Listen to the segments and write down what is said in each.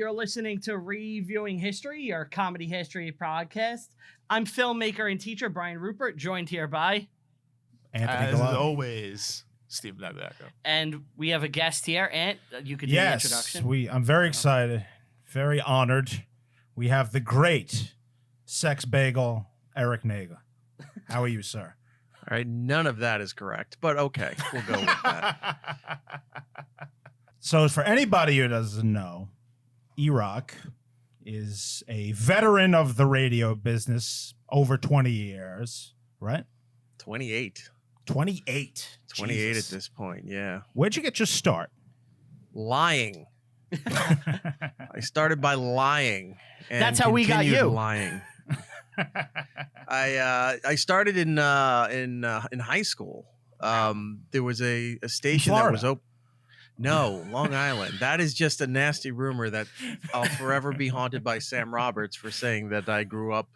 You're listening to Reviewing History, your comedy history podcast. I'm filmmaker and teacher Brian Rupert, joined here by Anthony As Galati. always, Steve Nagel. And we have a guest here. Ant, you could do the introduction. I'm very excited, very honored. We have the great sex bagel, Erik Nagel. How are you, sir? All right, none of that is correct, but okay, we'll go with that. So for anybody who doesn't know, Erock is a veteran of the radio business, over 20 years, right? 28. 28. 28 Jesus. at this point, yeah. Where'd you get your start? Lying. I started by lying. And That's how we got continued you. Lying. I started in high school. There was a station that was open. No, Long Island. That is just a nasty rumor that I'll forever be haunted by Sam Roberts for saying that I grew up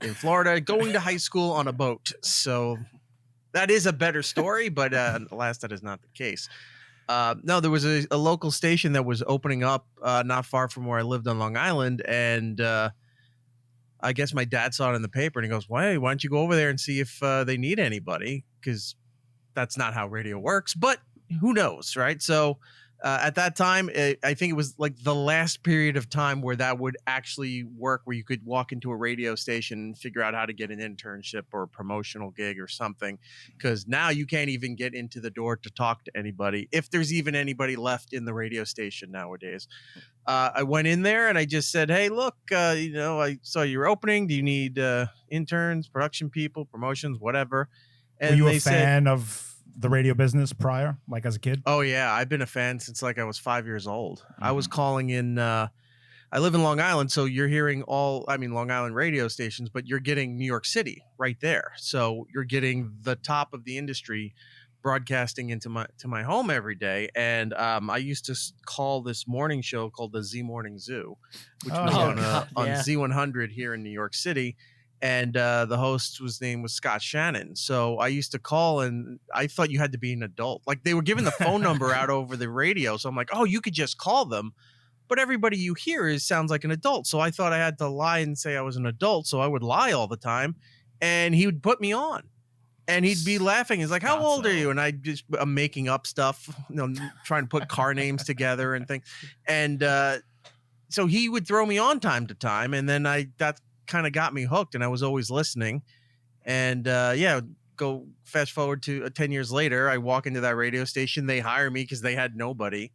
in Florida, going to high school on a boat. So that is a better story, but alas, that is not the case. No, there was a local station that was opening up not far from where I lived on Long Island, and I guess my dad saw it in the paper, and he goes, "Why don't you go over there and see if they need anybody?" Because that's not how radio works, but who knows, right? So at that time, I think it was like the last period of time where that would actually work, where you could walk into a radio station and figure out how to get an internship or a promotional gig or something. Because now you can't even get into the door to talk to anybody, if there's even anybody left in the radio station nowadays. I went in there and I just said, "Hey, look, I saw your opening. Do you need interns, production people, promotions, whatever?" And Were you they a fan of the radio business prior, like as a kid? Oh yeah, I've been a fan since like I was 5 years old. I was calling in. I live in Long Island, so you're hearing Long Island radio stations, but you're getting New York City right there. So you're getting the top of the industry broadcasting into my home every day. And I used to call this morning show called the Z Morning Zoo, which was on Z100 here in New York City. And the host's name was Scott Shannon. So I used to call, and I thought you had to be an adult. Like, they were giving the phone number out over the radio. So I'm like, oh, you could just call them. But everybody you hear sounds like an adult. So I thought I had to lie and say I was an adult. So I would lie all the time. And he would put me on. And he'd be laughing. He's like, "How old are you?" And I'm making up stuff, trying to put car names together and things. And so he would throw me on time to time. And then that kind of got me hooked, and I was always listening. And go fast forward to 10 years later, I walk into that radio station. They hire me because they had nobody,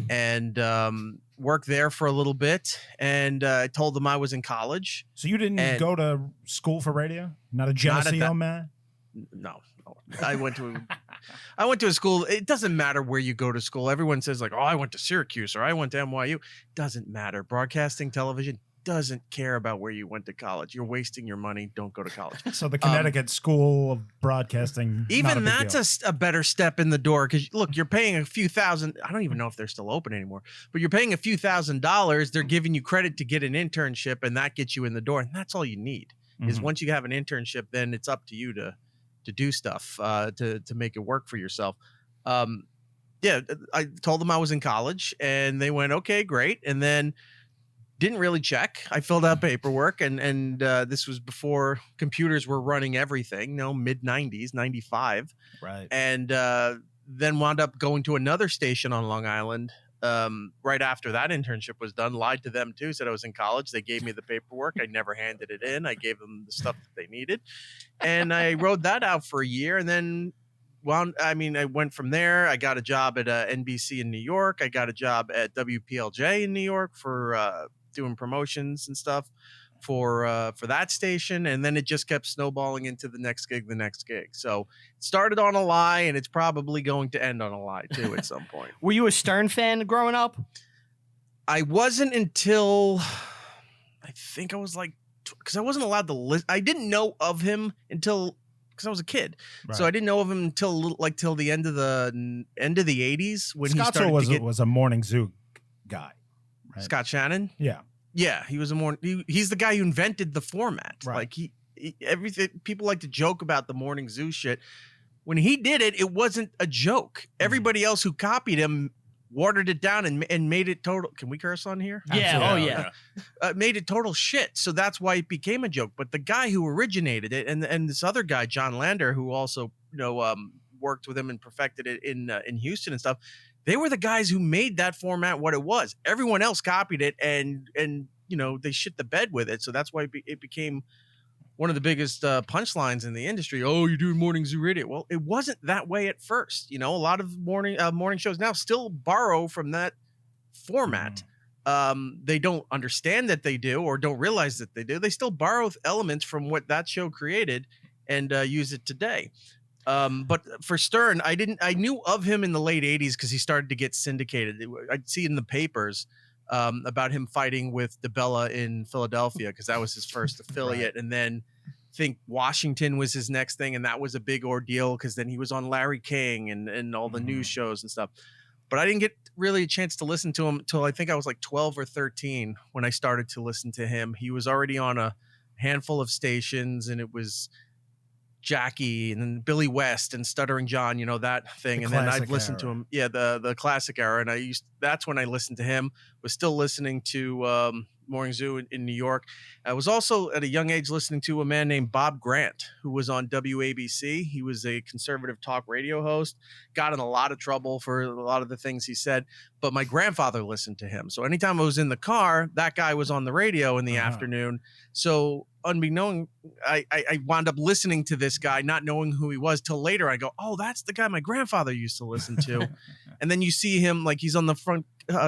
and worked there for a little bit. And I told them I was in college. So you didn't go to school for radio? Not a Geneseo man? No. I went to a school. It doesn't matter where you go to school. Everyone says like, "Oh, I went to Syracuse," or "I went to NYU." Doesn't matter. Broadcasting, television doesn't care about where you went to college. You're wasting your money. Don't go to college. So the Connecticut School of Broadcasting, even that's a better step in the door, because look, you're paying a few thousand. I don't even know if they're still open anymore, but you're paying a few $1,000s. They're giving you credit to get an internship, and that gets you in the door. And that's all you need. Is once you have an internship, then it's up to you to do stuff to make it work for yourself. I told them I was in college, and they went, "Okay, great." And then didn't really check. I filled out paperwork, and this was before computers were running everything, mid 90s, 95. Right. And then wound up going to another station on Long Island right after that internship was done. Lied to them too, said I was in college. They gave me the paperwork. I never handed it in. I gave them the stuff that they needed, and I rode that out for a year. And then I went from there. I got a job at NBC in New York. I got a job at WPLJ in New York for doing promotions and stuff for that station. And then it just kept snowballing into the next gig. So it started on a lie, and it's probably going to end on a lie too at some point. Were you a Stern fan growing up? I wasn't until I think I was like, because I wasn't allowed to listen. I didn't know of him until, because I was a kid. Right. So I didn't know of him until till the end of the 80s when Scott he started was a morning zoo guy. Right? Scott Shannon? Yeah, he was he's the guy who invented the format. Right. Like he everything. People like to joke about the morning zoo shit. When he did it, it wasn't a joke. Everybody else who copied him watered it down and made it total. Can we curse on here? Yeah. Oh yeah. Made it total shit. So that's why it became a joke. But the guy who originated it, and this other guy, John Lander, who also worked with him and perfected it in Houston and stuff. They were the guys who made that format what it was. Everyone else copied it, and they shit the bed with it. So that's why it became one of the biggest punchlines in the industry. Oh, you're doing morning zoo radio. Well, it wasn't that way at first. A lot of morning shows now still borrow from that format. They don't understand that they do, or don't realize that they do. They still borrow elements from what that show created and use it today. But for Stern, I knew of him in the late 80s because he started to get syndicated. I'd see in the papers about him fighting with DeBella in Philadelphia because that was his first affiliate. Right. And then I think Washington was his next thing. And that was a big ordeal because then he was on Larry King and all the news shows and stuff. But I didn't get really a chance to listen to him until I think I was like 12 or 13 when I started to listen to him. He was already on a handful of stations, and it was Jackie and then Billy West and Stuttering John, that thing. And then I've listened to him. Yeah, the classic era. And that's when I listened to him. Was still listening to Morning Zoo in New York. I was also at a young age listening to a man named Bob Grant, who was on WABC. He was a conservative talk radio host, got in a lot of trouble for a lot of the things he said, but my grandfather listened to him. So anytime I was in the car, that guy was on the radio in the afternoon. So unbeknown, I wound up listening to this guy, not knowing who he was till later. I go, oh, that's the guy my grandfather used to listen to. And then you see him like he's on the front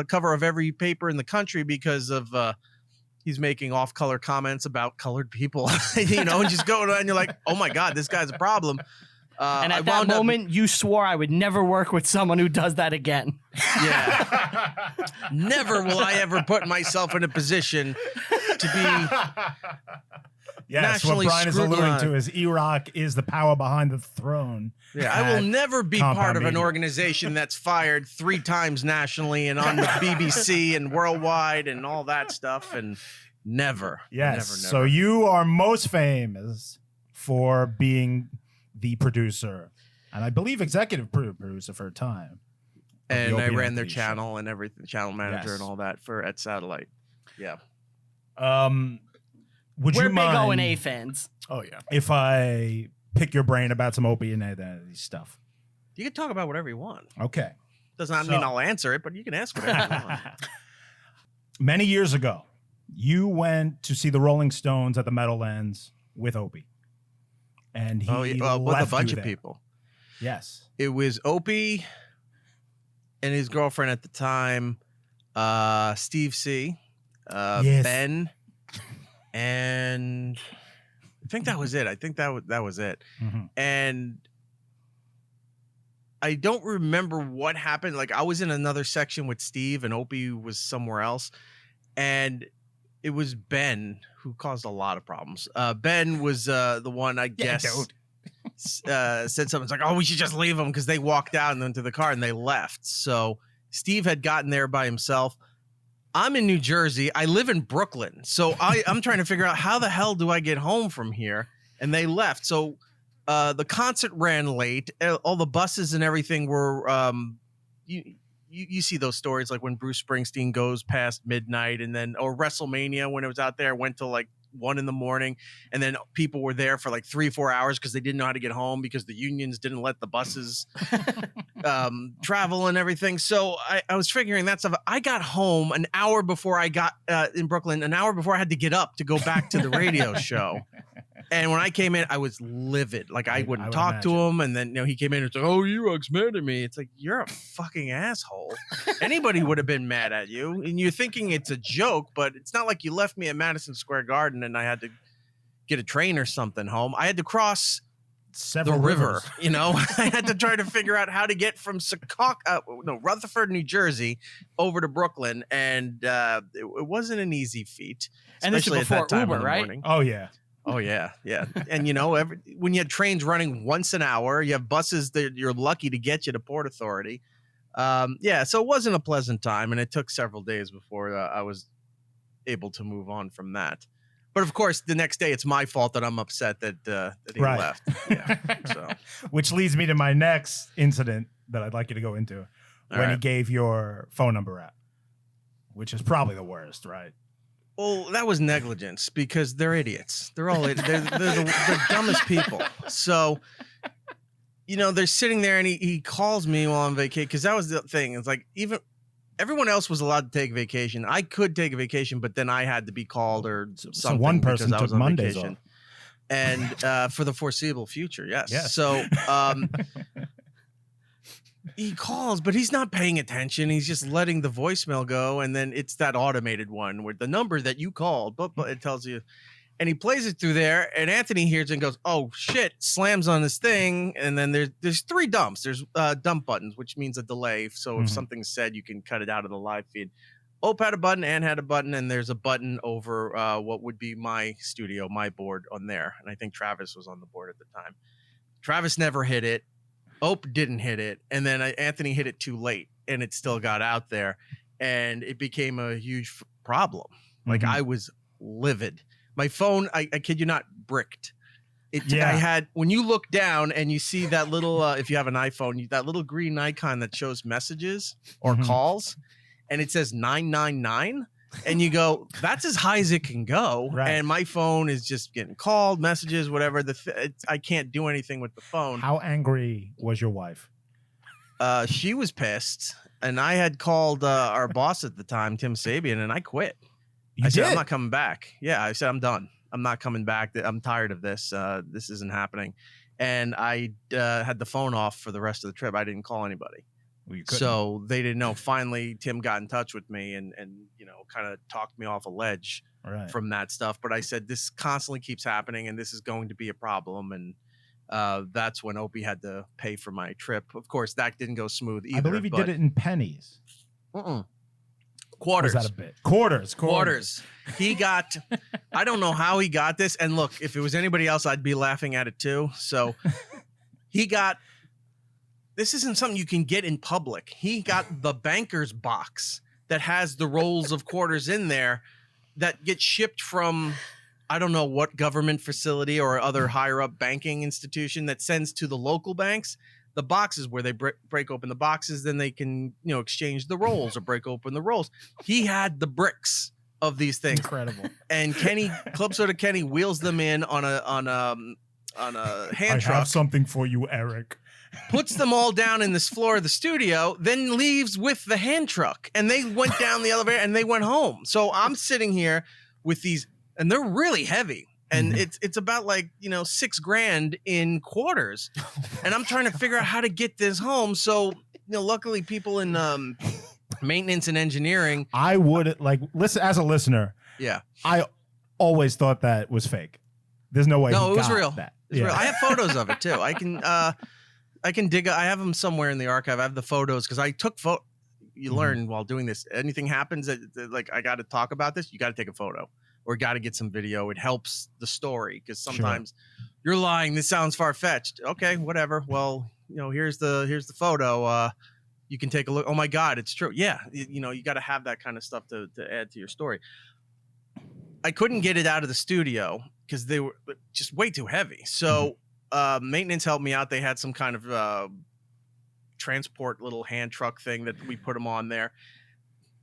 cover of every paper in the country because of he's making off-color comments about colored people, and just going on. And you're like, oh my God, this guy's a problem. And at that moment, you swore I would never work with someone who does that again. Yeah. Never will I ever put myself in a position to be Yes, what Brian is alluding to is Erock is the power behind the throne. Yeah, I will never be part of an organization that's fired 3 times nationally and on the BBC and worldwide and all that stuff, and never. Yes, never. So you are most famous for being the producer, and I believe executive producer for a time. And I ran their channel and everything, channel manager and all that at Satellite. Yeah. We're big O&A fans. Oh yeah. If I pick your brain about some Opie and Anthony stuff, you can talk about whatever you want. Okay. Does not mean I'll answer it, but you can ask whatever you want. Many years ago, you went to see the Rolling Stones at the Meadowlands with Opie, and he with left a bunch you of there. people. Yes. It was Opie and his girlfriend at the time, Steve C, Yes. Ben, and I think that was it. I think that was it. Mm-hmm. And I don't remember what happened. Like I was in another section with Steve and Opie was somewhere else. And it was Ben who caused a lot of problems. Ben was the one, I guess, said something like, oh, we should just leave them because they walked out and into the car and they left. So Steve had gotten there by himself. I'm in New Jersey. I live in Brooklyn. So I'm trying to figure out how the hell do I get home from here? And they left. So the concert ran late. All the buses and everything were you see those stories like when Bruce Springsteen goes past midnight, and then or WrestleMania when it was out there went till like 1 a.m, and then people were there for like 3-4 hours because they didn't know how to get home because the unions didn't let the buses travel and everything. So I was figuring that stuff. I got home an hour before I got in Brooklyn, an hour before I had to get up to go back to the radio show. And when I came in, I was livid. Like I wouldn't talk to him. And then he came in and said, "Oh, Erock's mad at me." It's like, you're a fucking asshole. Anybody would have been mad at you. And you're thinking it's a joke, but it's not like you left me at Madison Square Garden and I had to get a train or something home. I had to cross Several the river. rivers. I had to try to figure out how to get from Rutherford, New Jersey, over to Brooklyn, and it wasn't an easy feat. And this is before Uber, right? Morning. Oh yeah. Oh yeah. And when you have trains running once an hour, you have buses that you're lucky to get you to Port Authority. So it wasn't a pleasant time, and it took several days before I was able to move on from that. But of course, the next day, it's my fault that I'm upset that he left. Yeah. So. Which leads me to my next incident that I'd like you to go into. when he gave your phone number out, which is probably the worst, right? Well, that was negligence because they're idiots. They're all they're the dumbest people. So, they're sitting there and he calls me while I'm vacation because that was the thing. It's like even everyone else was allowed to take vacation. I could take a vacation, but then I had to be called or something. So one person because I was took on Mondays vacation. off. And for the foreseeable future, yes. Yes. So he calls, but he's not paying attention. He's just letting the voicemail go, and then it's that automated one where the number that you called, but it tells you, and he plays it through there, and Anthony hears it and goes, "Oh shit!" Slams on this thing, and then there's 3 dumps. There's dump buttons, which means a delay. So if something's said, you can cut it out of the live feed. Ope had a button, Ann had a button, and there's a button over what would be my studio, my board on there. And I think Travis was on the board at the time. Travis never hit it. Ope didn't hit it. And then Anthony hit it too late, and it still got out there. And it became a huge problem. Like, I was livid. My phone, I kid you not, bricked. I had, when you look down and you see that little, if you have an iPhone, that little green icon that shows messages or calls, and it says 999, and you go, that's as high as it can go. Right. And my phone is just getting called, messages, whatever. I can't do anything with the phone. How angry was your wife? She was pissed, and I had called our boss at the time, Tim Sabian, and I quit. I said, I'm not coming back. Yeah, I said, I'm done. I'm not coming back. I'm tired of this. This isn't happening. And I had the phone off for the rest of the trip. I didn't call anybody. Well, so they didn't know. Finally, Tim got in touch with me and kind of talked me off a ledge from that stuff. But I said, this constantly keeps happening, and this is going to be a problem. And that's when Opie had to pay for my trip. Of course, that didn't go smooth either. I believe he did it in pennies. Quarters. Was that a bit? Quarters. He got, I don't know how he got this. And look, if it was anybody else, I'd be laughing at it too. So he got, this isn't something you can get in public. He got the banker's box that has the rolls of quarters in there that get shipped from, I don't know what government facility or other higher up banking institution that sends to the local banks. The boxes where they break open the boxes, then they can, exchange the rolls or break open the rolls. He had the bricks of these things. Incredible. And Club Soda Kenny wheels them in on a hand truck. I have something for you, Eric. Puts them all down in this floor of the studio, then leaves with the hand truck. And they went down the elevator and they went home. So I'm sitting here with these, and they're really heavy. And it's about like, $6,000 in quarters. And I'm trying to figure out how to get this home. So, luckily people in maintenance and engineering. I would listen as a listener. Yeah. I always thought that was fake. There's no way. No, he it was got real. That. It was real. I have photos of it too. I can dig. I have them somewhere in the archive. I have the photos because I took You learn while doing this. Anything happens that like I got to talk about this, you got to take a photo or got to get some video. It helps the story because sometimes you're lying. This sounds far fetched. Okay, whatever. Well, here's the photo. You can take a look. Oh my God, it's true. Yeah, you got to have that kind of stuff to add to your story. I couldn't get it out of the studio because they were just way too heavy. So maintenance helped me out. They had some kind of transport little hand truck thing that we put them on there.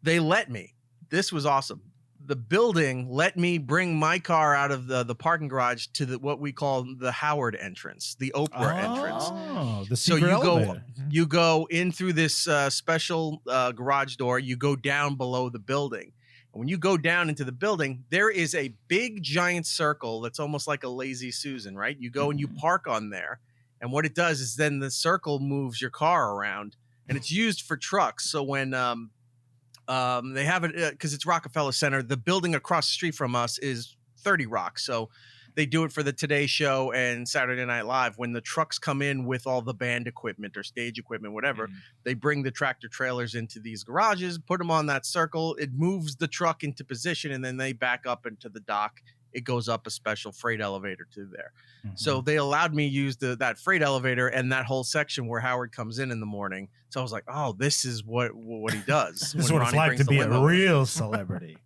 They let me. This was awesome. The building let me bring my car out of the parking garage to what we call the Howard entrance, the Oprah entrance. Oh, the So secret elevator. you go in through this special garage door. You go down below the building. And when you go down into the building, there is a big giant circle that's almost like a lazy Susan, right? You go and you park on there. And what it does is then the circle moves your car around, and it's used for trucks. So when they have it, because it's Rockefeller Center, the building across the street from us is 30 Rock. So they do it for the Today Show and Saturday Night Live. When the trucks come in with all the band equipment or stage equipment, whatever, they bring the tractor trailers into these garages, put them on that circle. It moves the truck into position, and then they back up into the dock. It goes up a special freight elevator to there. So they allowed me to use that freight elevator and that whole section where Howard comes in the morning. So I was like, oh, this is what he does. This is what it's like to be a real celebrity.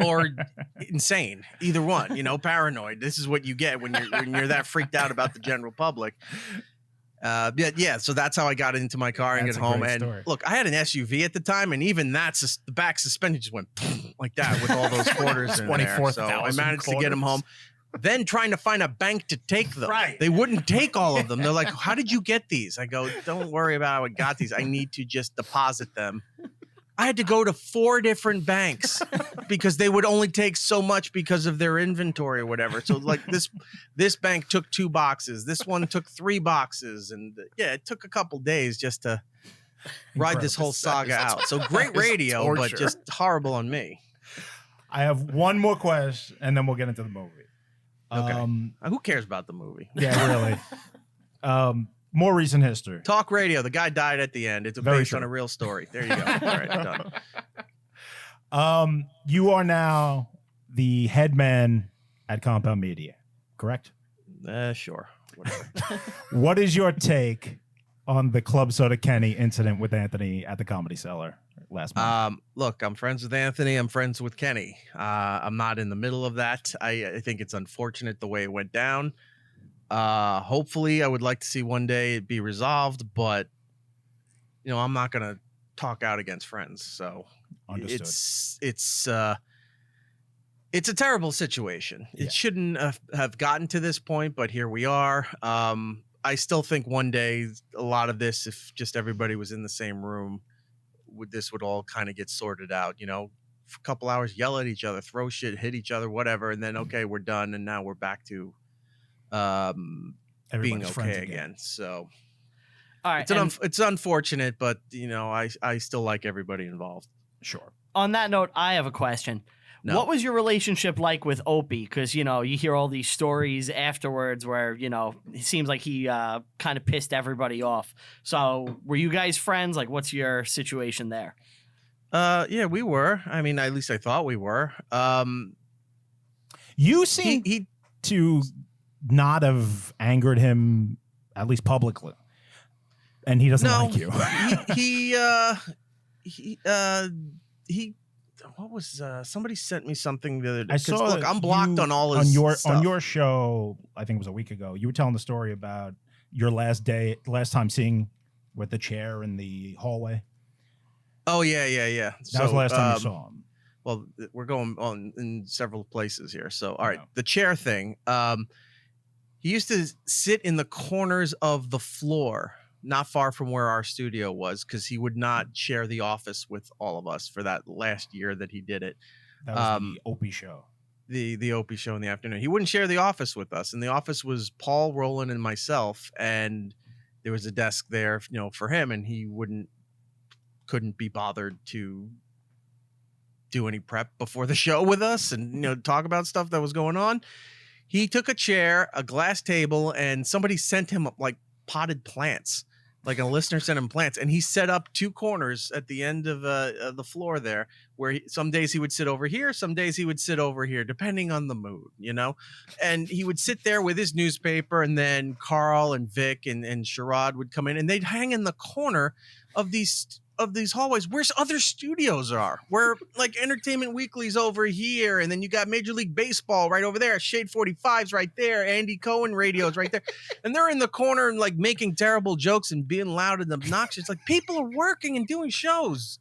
Or insane. Either one, paranoid. This is what you get when you're that freaked out about the general public. Yeah. So that's how I got into my car and That's get a home. great And story. look, I had an SUV at the time, and even that's the back suspension just went like that with all those quarters in there. So I 24,000 managed to get them home. Then trying to find a bank to take them. Right. They wouldn't take all of them. They're like, "How did you get these?" I go, "Don't worry about how I got these. I need to just deposit them." I had to go to 4 different banks because they would only take so much because of their inventory or whatever. So like this bank took 2 boxes. This one took 3 boxes. And yeah, it took a couple days just to ride this whole saga out. So great radio, but torture. just horrible on me. I have one more question, and then we'll get into the movie. Okay. Who cares about the movie? Yeah, really. More recent history. Talk radio. The guy died at the end. It's Very based true. on a real story. There you go. All right, done. You are now the head man at Compound Media, correct? Sure. Whatever. What is your take on the Club Soda Kenny incident with Anthony at the Comedy Cellar last month? Look, I'm friends with Anthony. I'm friends with Kenny. I'm not in the middle of that. I think it's unfortunate the way it went down. Hopefully I would like to see one day it be resolved, but I'm not going to talk out against friends. So Understood. it's a terrible situation. Yeah. It shouldn't have gotten to this point, but here we are. I still think one day a lot of this, if just everybody was in the same room, this would all kind of get sorted out, for a couple hours, yell at each other, throw shit, hit each other, whatever. And then, okay, we're done. And now we're back to being Everybody's friends okay again. So All right. it's unfortunate, but I still like everybody involved. Sure. On that note, I have a question. No. What was your relationship like with Opie? Because, you hear all these stories afterwards where, it seems like he kind of pissed everybody off. So were you guys friends? Like, what's your situation there? Yeah, we were. I mean, at least I thought we were. You seem He to not have angered him, at least publicly. And he doesn't like you. he what was somebody sent me something the other day. I 'Cause, saw look, I'm blocked you on all his on stuff. your show. I think it was a week ago. You were telling the story about your last time seeing with the chair in the hallway. Oh yeah. That was the last time you saw him. Well, we're going on in several places here. So, all right, Yeah. the chair thing. He used to sit in the corners of the floor, not far from where our studio was, because he would not share the office with all of us for that last year that he did it. That was the Opie show. The Opie show in the afternoon. He wouldn't share the office with us, and the office was Paul, Roland, and myself, and there was a desk there, for him, and he couldn't be bothered to do any prep before the show with us and talk about stuff that was going on. He took a chair, a glass table, and somebody sent him like potted plants. Like a listener sent him plants, and he set up 2 corners at the end of the floor there, where some days he would sit over here, some days he would sit over here, depending on the mood, And he would sit there with his newspaper, and then Carl and Vic and Sherrod would come in, and they'd hang in the corner of these hallways where other studios are, where like Entertainment Weekly's over here, and then you got Major League Baseball right over there, Shade 45's right there, Andy Cohen radio's right there, and they're in the corner and like making terrible jokes and being loud and obnoxious. Like, people are working and doing shows.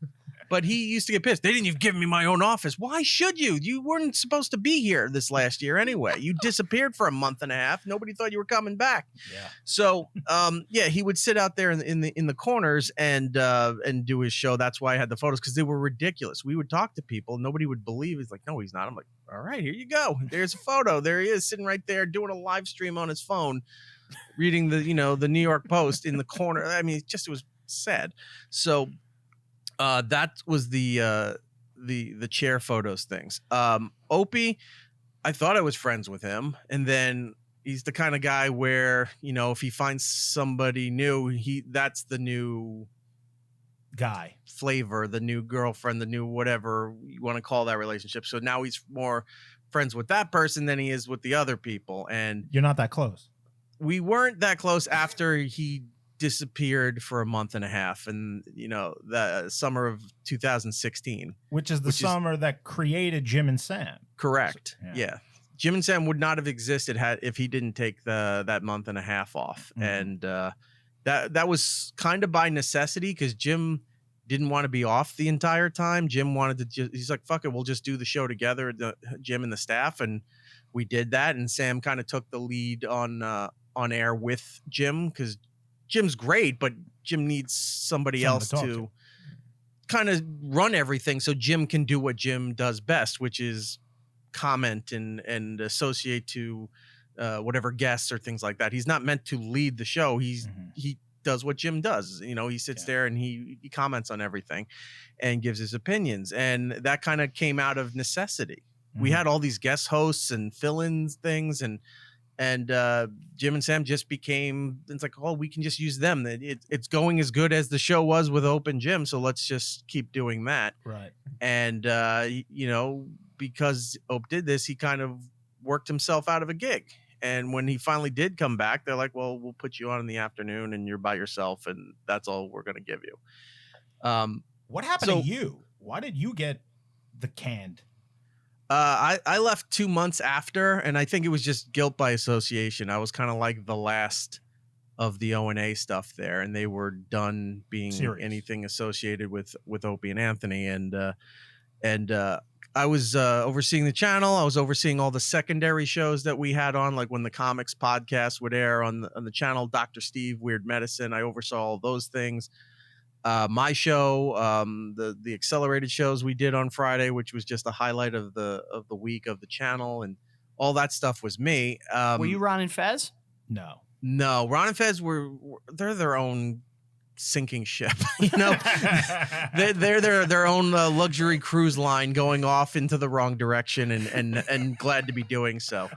But he used to get pissed. They didn't even give me my own office. Why should you? You weren't supposed to be here this last year anyway. You disappeared for a month and a half. Nobody thought you were coming back. Yeah. So, he would sit out there in the corners and do his show. That's why I had the photos, because they were ridiculous. We would talk to people. Nobody would believe. It's like, no, he's not. I'm like, all right, here you go. There's a photo. There he is, sitting right there doing a live stream on his phone, reading the New York Post in the corner. I mean, it was sad. So. That was the chair photos things. Opie, I thought I was friends with him, and then he's the kind of guy where if he finds somebody new, that's the new Guy. flavor, the new girlfriend, the new whatever you want to call that relationship. So now he's more friends with that person than he is with the other people, and You're not that close. we weren't that close after he disappeared for a month and a half, and the summer of 2016, Which is the summer that created Jim and Sam. correct. So, yeah. Yeah, Jim and Sam would not have existed if he didn't take that month and a half off. Mhm. And that was kind of by necessity because Jim didn't want to be off the entire time. Jim wanted to he's like, fuck it, we'll just do the show together, Jim and the staff. And we did that. And Sam kind of took the lead on air with Jim because Jim's great, but Jim needs somebody else to kind of run everything so Jim can do what Jim does best, which is comment and associate to whatever guests or things like that. He's not meant to lead the show. He does what Jim does. He sits there and he comments on everything and gives his opinions. And that kind of came out of necessity. We had all these guest hosts and fill-ins things, and Jim and Sam just became, it's like, oh, we can just use them. It's going as good as the show was with Opie and Jim, so let's just keep doing that. Right. And because Opie did this, he kind of worked himself out of a gig. And when he finally did come back, they're like, well, we'll put you on in the afternoon and you're by yourself, and that's all we're going to give you. What happened to you? Why did you get the canned? I left 2 months after, and I think it was just guilt by association. I was kind of like the last of the O&A stuff there, and they were done being anything associated with Opie and Anthony. And I was overseeing the channel. I was overseeing all the secondary shows that we had on, like when the comics podcast would air on the channel, Dr. Steve, Weird Medicine. I oversaw all those things. My show, the accelerated shows we did on Friday, which was just a highlight of the week of the channel, and all that stuff was me. Were you Ron and Fez? No, Ron and Fez they're their own sinking ship. They're their own luxury cruise line going off into the wrong direction, and glad to be doing so.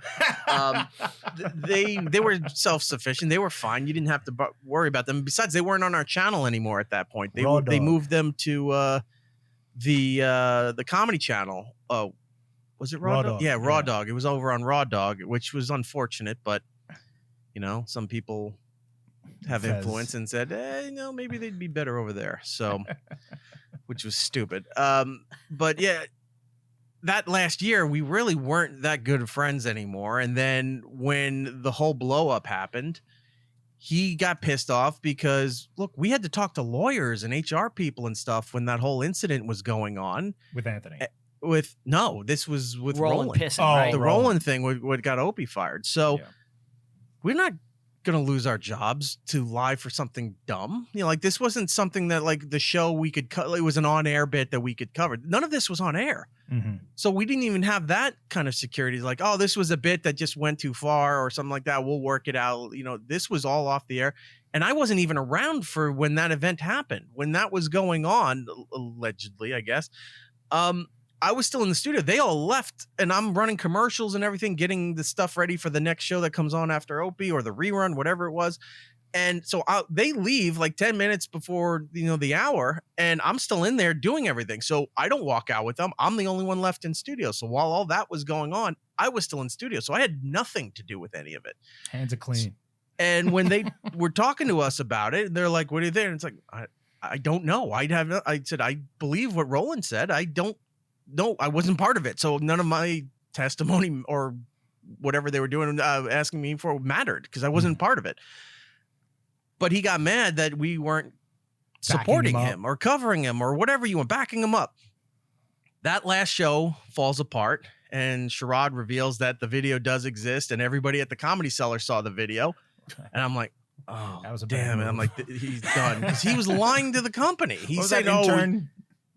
They were self-sufficient. They were fine. You didn't have to worry about them. Besides, they weren't on our channel anymore at that point. They moved them to the comedy channel. Was it Raw Dog? Yeah, Raw Dog. It was over on Raw Dog, which was unfortunate, but some people have influence and said, maybe they'd be better over there. So, which was stupid. But yeah, that last year, we really weren't that good of friends anymore. And then when the whole blow up happened, he got pissed off because, look, we had to talk to lawyers and HR people and stuff when that whole incident was going on. With Anthony. This was with Roland. Roland. Pissing, right? The Roland thing what got Opie fired. So we're not gonna lose our jobs to lie for something dumb. This wasn't something that like the show we could cut. It was an on-air bit that we could cover. None of this was on air. So we didn't even have that kind of security. Like, oh, this was a bit that just went too far or something like that. We'll work it out. This was all off the air. And I wasn't even around for when that event happened, when that was going on, allegedly, I guess. I was still in the studio. They all left, and I'm running commercials and everything, getting the stuff ready for the next show that comes on after Opie or the rerun, whatever it was. And so they leave like 10 minutes before, the hour, and I'm still in there doing everything. So I don't walk out with them. I'm the only one left in studio. So while all that was going on, I was still in studio. So I had nothing to do with any of it. Hands are clean. And when they were talking to us about it, they're like, what are you there? And it's like, I don't know. I said, I believe what Roland said. No, I wasn't part of it. So none of my testimony or whatever they were doing, asking me for mattered because I wasn't part of it. But he got mad that we weren't supporting him or covering him or whatever you want, backing him up. That last show falls apart, and Sherrod reveals that the video does exist, and everybody at the Comedy Cellar saw the video. And I'm like, oh, that was a damn it. I'm like, he's done. Because he was lying to the company. He said,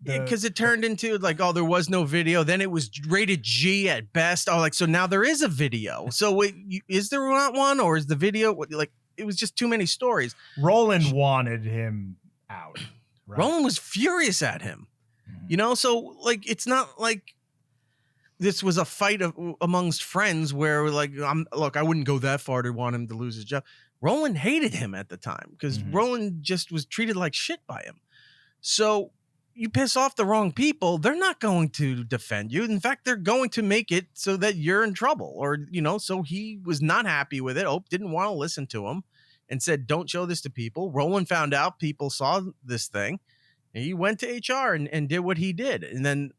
because it turned into like, oh, there was no video. Then it was rated G at best. Oh, like, so now there is a video. So is there not one, or is the video like, it was just too many stories. Roland wanted him out. Right? Roland was furious at him, so like, it's not like this was a fight amongst friends where like, I wouldn't go that far to want him to lose his job. Roland hated him at the time because Roland just was treated like shit by him. So you piss off the wrong people, they're not going to defend you. In fact, they're going to make it so that you're in trouble, or, so he was not happy with it. Ope didn't want to listen to him and said, don't show this to people. Roland found out people saw this thing, and he went to HR and did what he did. And then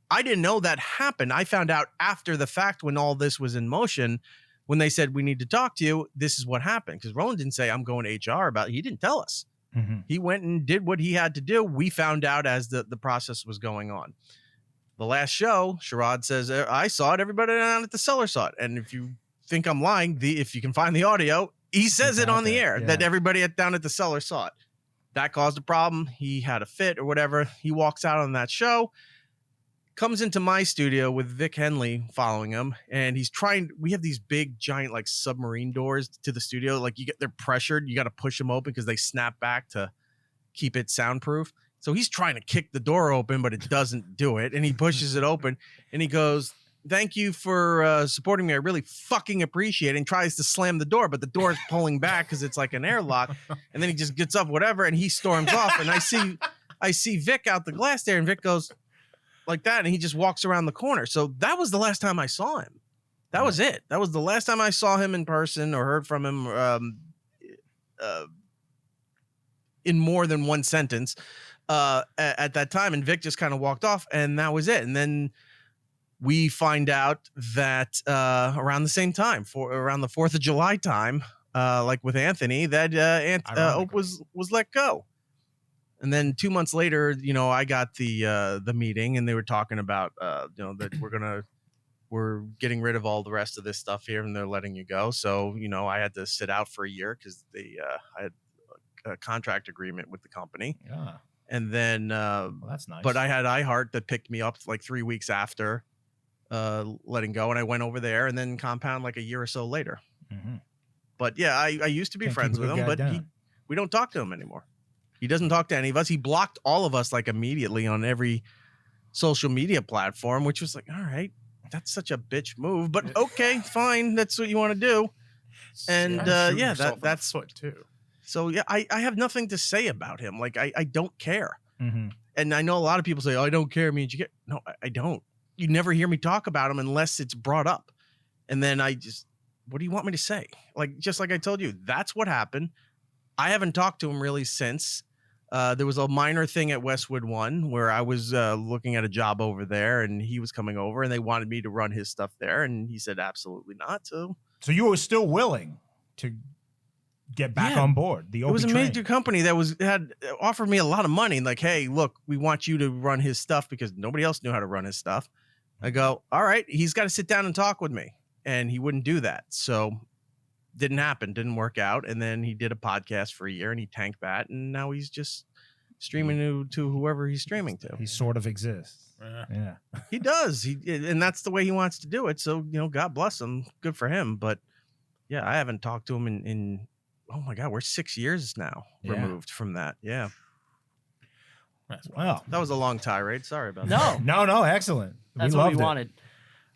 I didn't know that happened. I found out after the fact when all this was in motion when they said, we need to talk to you, this is what happened. Because Roland didn't say, I'm going to HR about it. He didn't tell us. Mm-hmm. He went and did what he had to do. We found out as the process was going on. The last show, Sherrod says, I saw it. Everybody down at the cellar saw it. And if you think I'm lying, if you can find the audio, he says it on the air that everybody down at the cellar saw it. That caused a problem. He had a fit or whatever. He walks out on that show, comes into my studio with Vic Henley following him. And we have these big, giant, like submarine doors to the studio. Like they're pressured. You got to push them open because they snap back to keep it soundproof. So he's trying to kick the door open, but it doesn't do it. And he pushes it open and he goes, thank you for supporting me. I really fucking appreciate it. And tries to slam the door, but the door is pulling back because it's like an airlock. And then he just gets up, whatever, and he storms off. And I see Vic out the glass there, and Vic goes like that, and he just walks around the corner. So that was the last time I saw him. That was it. That was the last time I saw him in person or heard from him in more than one sentence. At that time, and Vic just kind of walked off, and that was it. And then we find out that around the same time, around the 4th of July time, like with Anthony, that Ope was let go. And then 2 months later, I got the meeting, and they were talking about that we're getting rid of all the rest of this stuff here, and they're letting you go. So I had to sit out for a year because I had a contract agreement with the company. Yeah. And then, well, that's nice. But I had iHeart that picked me up like 3 weeks after letting go, and I went over there, and then Compound like a year or so later. Mm-hmm. But yeah, I used to be friends with him, but we don't talk to him anymore. He doesn't talk to any of us. He blocked all of us like immediately on every social media platform, which was like, all right, that's such a bitch move, but okay, fine, that's what you want to do. And that's foot too. So yeah, I have nothing to say about him. Like I don't care. Mm-hmm. And I know a lot of people say, oh, I don't care means you care. No, I don't. You never hear me talk about him unless it's brought up. And then what do you want me to say? Like, just like I told you, that's what happened. I haven't talked to him really since. There was a minor thing at Westwood One where I was looking at a job over there, and he was coming over, and they wanted me to run his stuff there. And he said, absolutely not. So you were still willing to get back on board the Opie It was a train. major company that had offered me a lot of money. Like, hey, look, we want you to run his stuff because nobody else knew how to run his stuff. I go, all right, he's got to sit down and talk with me. And he wouldn't do that. So didn't happen, didn't work out. And then he did a podcast for a year and he tanked that. And now he's just streaming to whoever he's streaming to. He sort of exists. Yeah. He does. And that's the way he wants to do it. So, God bless him. Good for him. But yeah, I haven't talked to him in oh my God, we're 6 years now removed from that. Yeah. Well, that was a long tirade. Sorry about that. No, excellent. That's what we wanted.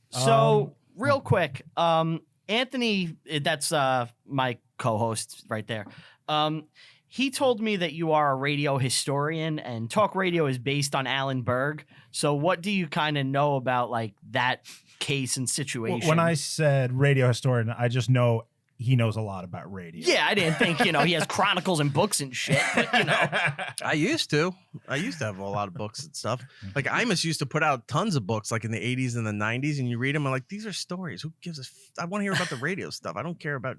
So real quick, Anthony, that's my co-host right there. He told me that you are a radio historian and talk radio is based on Alan Berg. So what do you kind of know about like that case and situation? When I said radio historian, I just know he knows a lot about radio. Yeah, I didn't think, he has chronicles and books and shit, but I used to have a lot of books and stuff. Like Imus used to put out tons of books like in the 80s and the 90s, and you read them and like, these are stories. Who gives a I want to hear about the radio stuff. I don't care about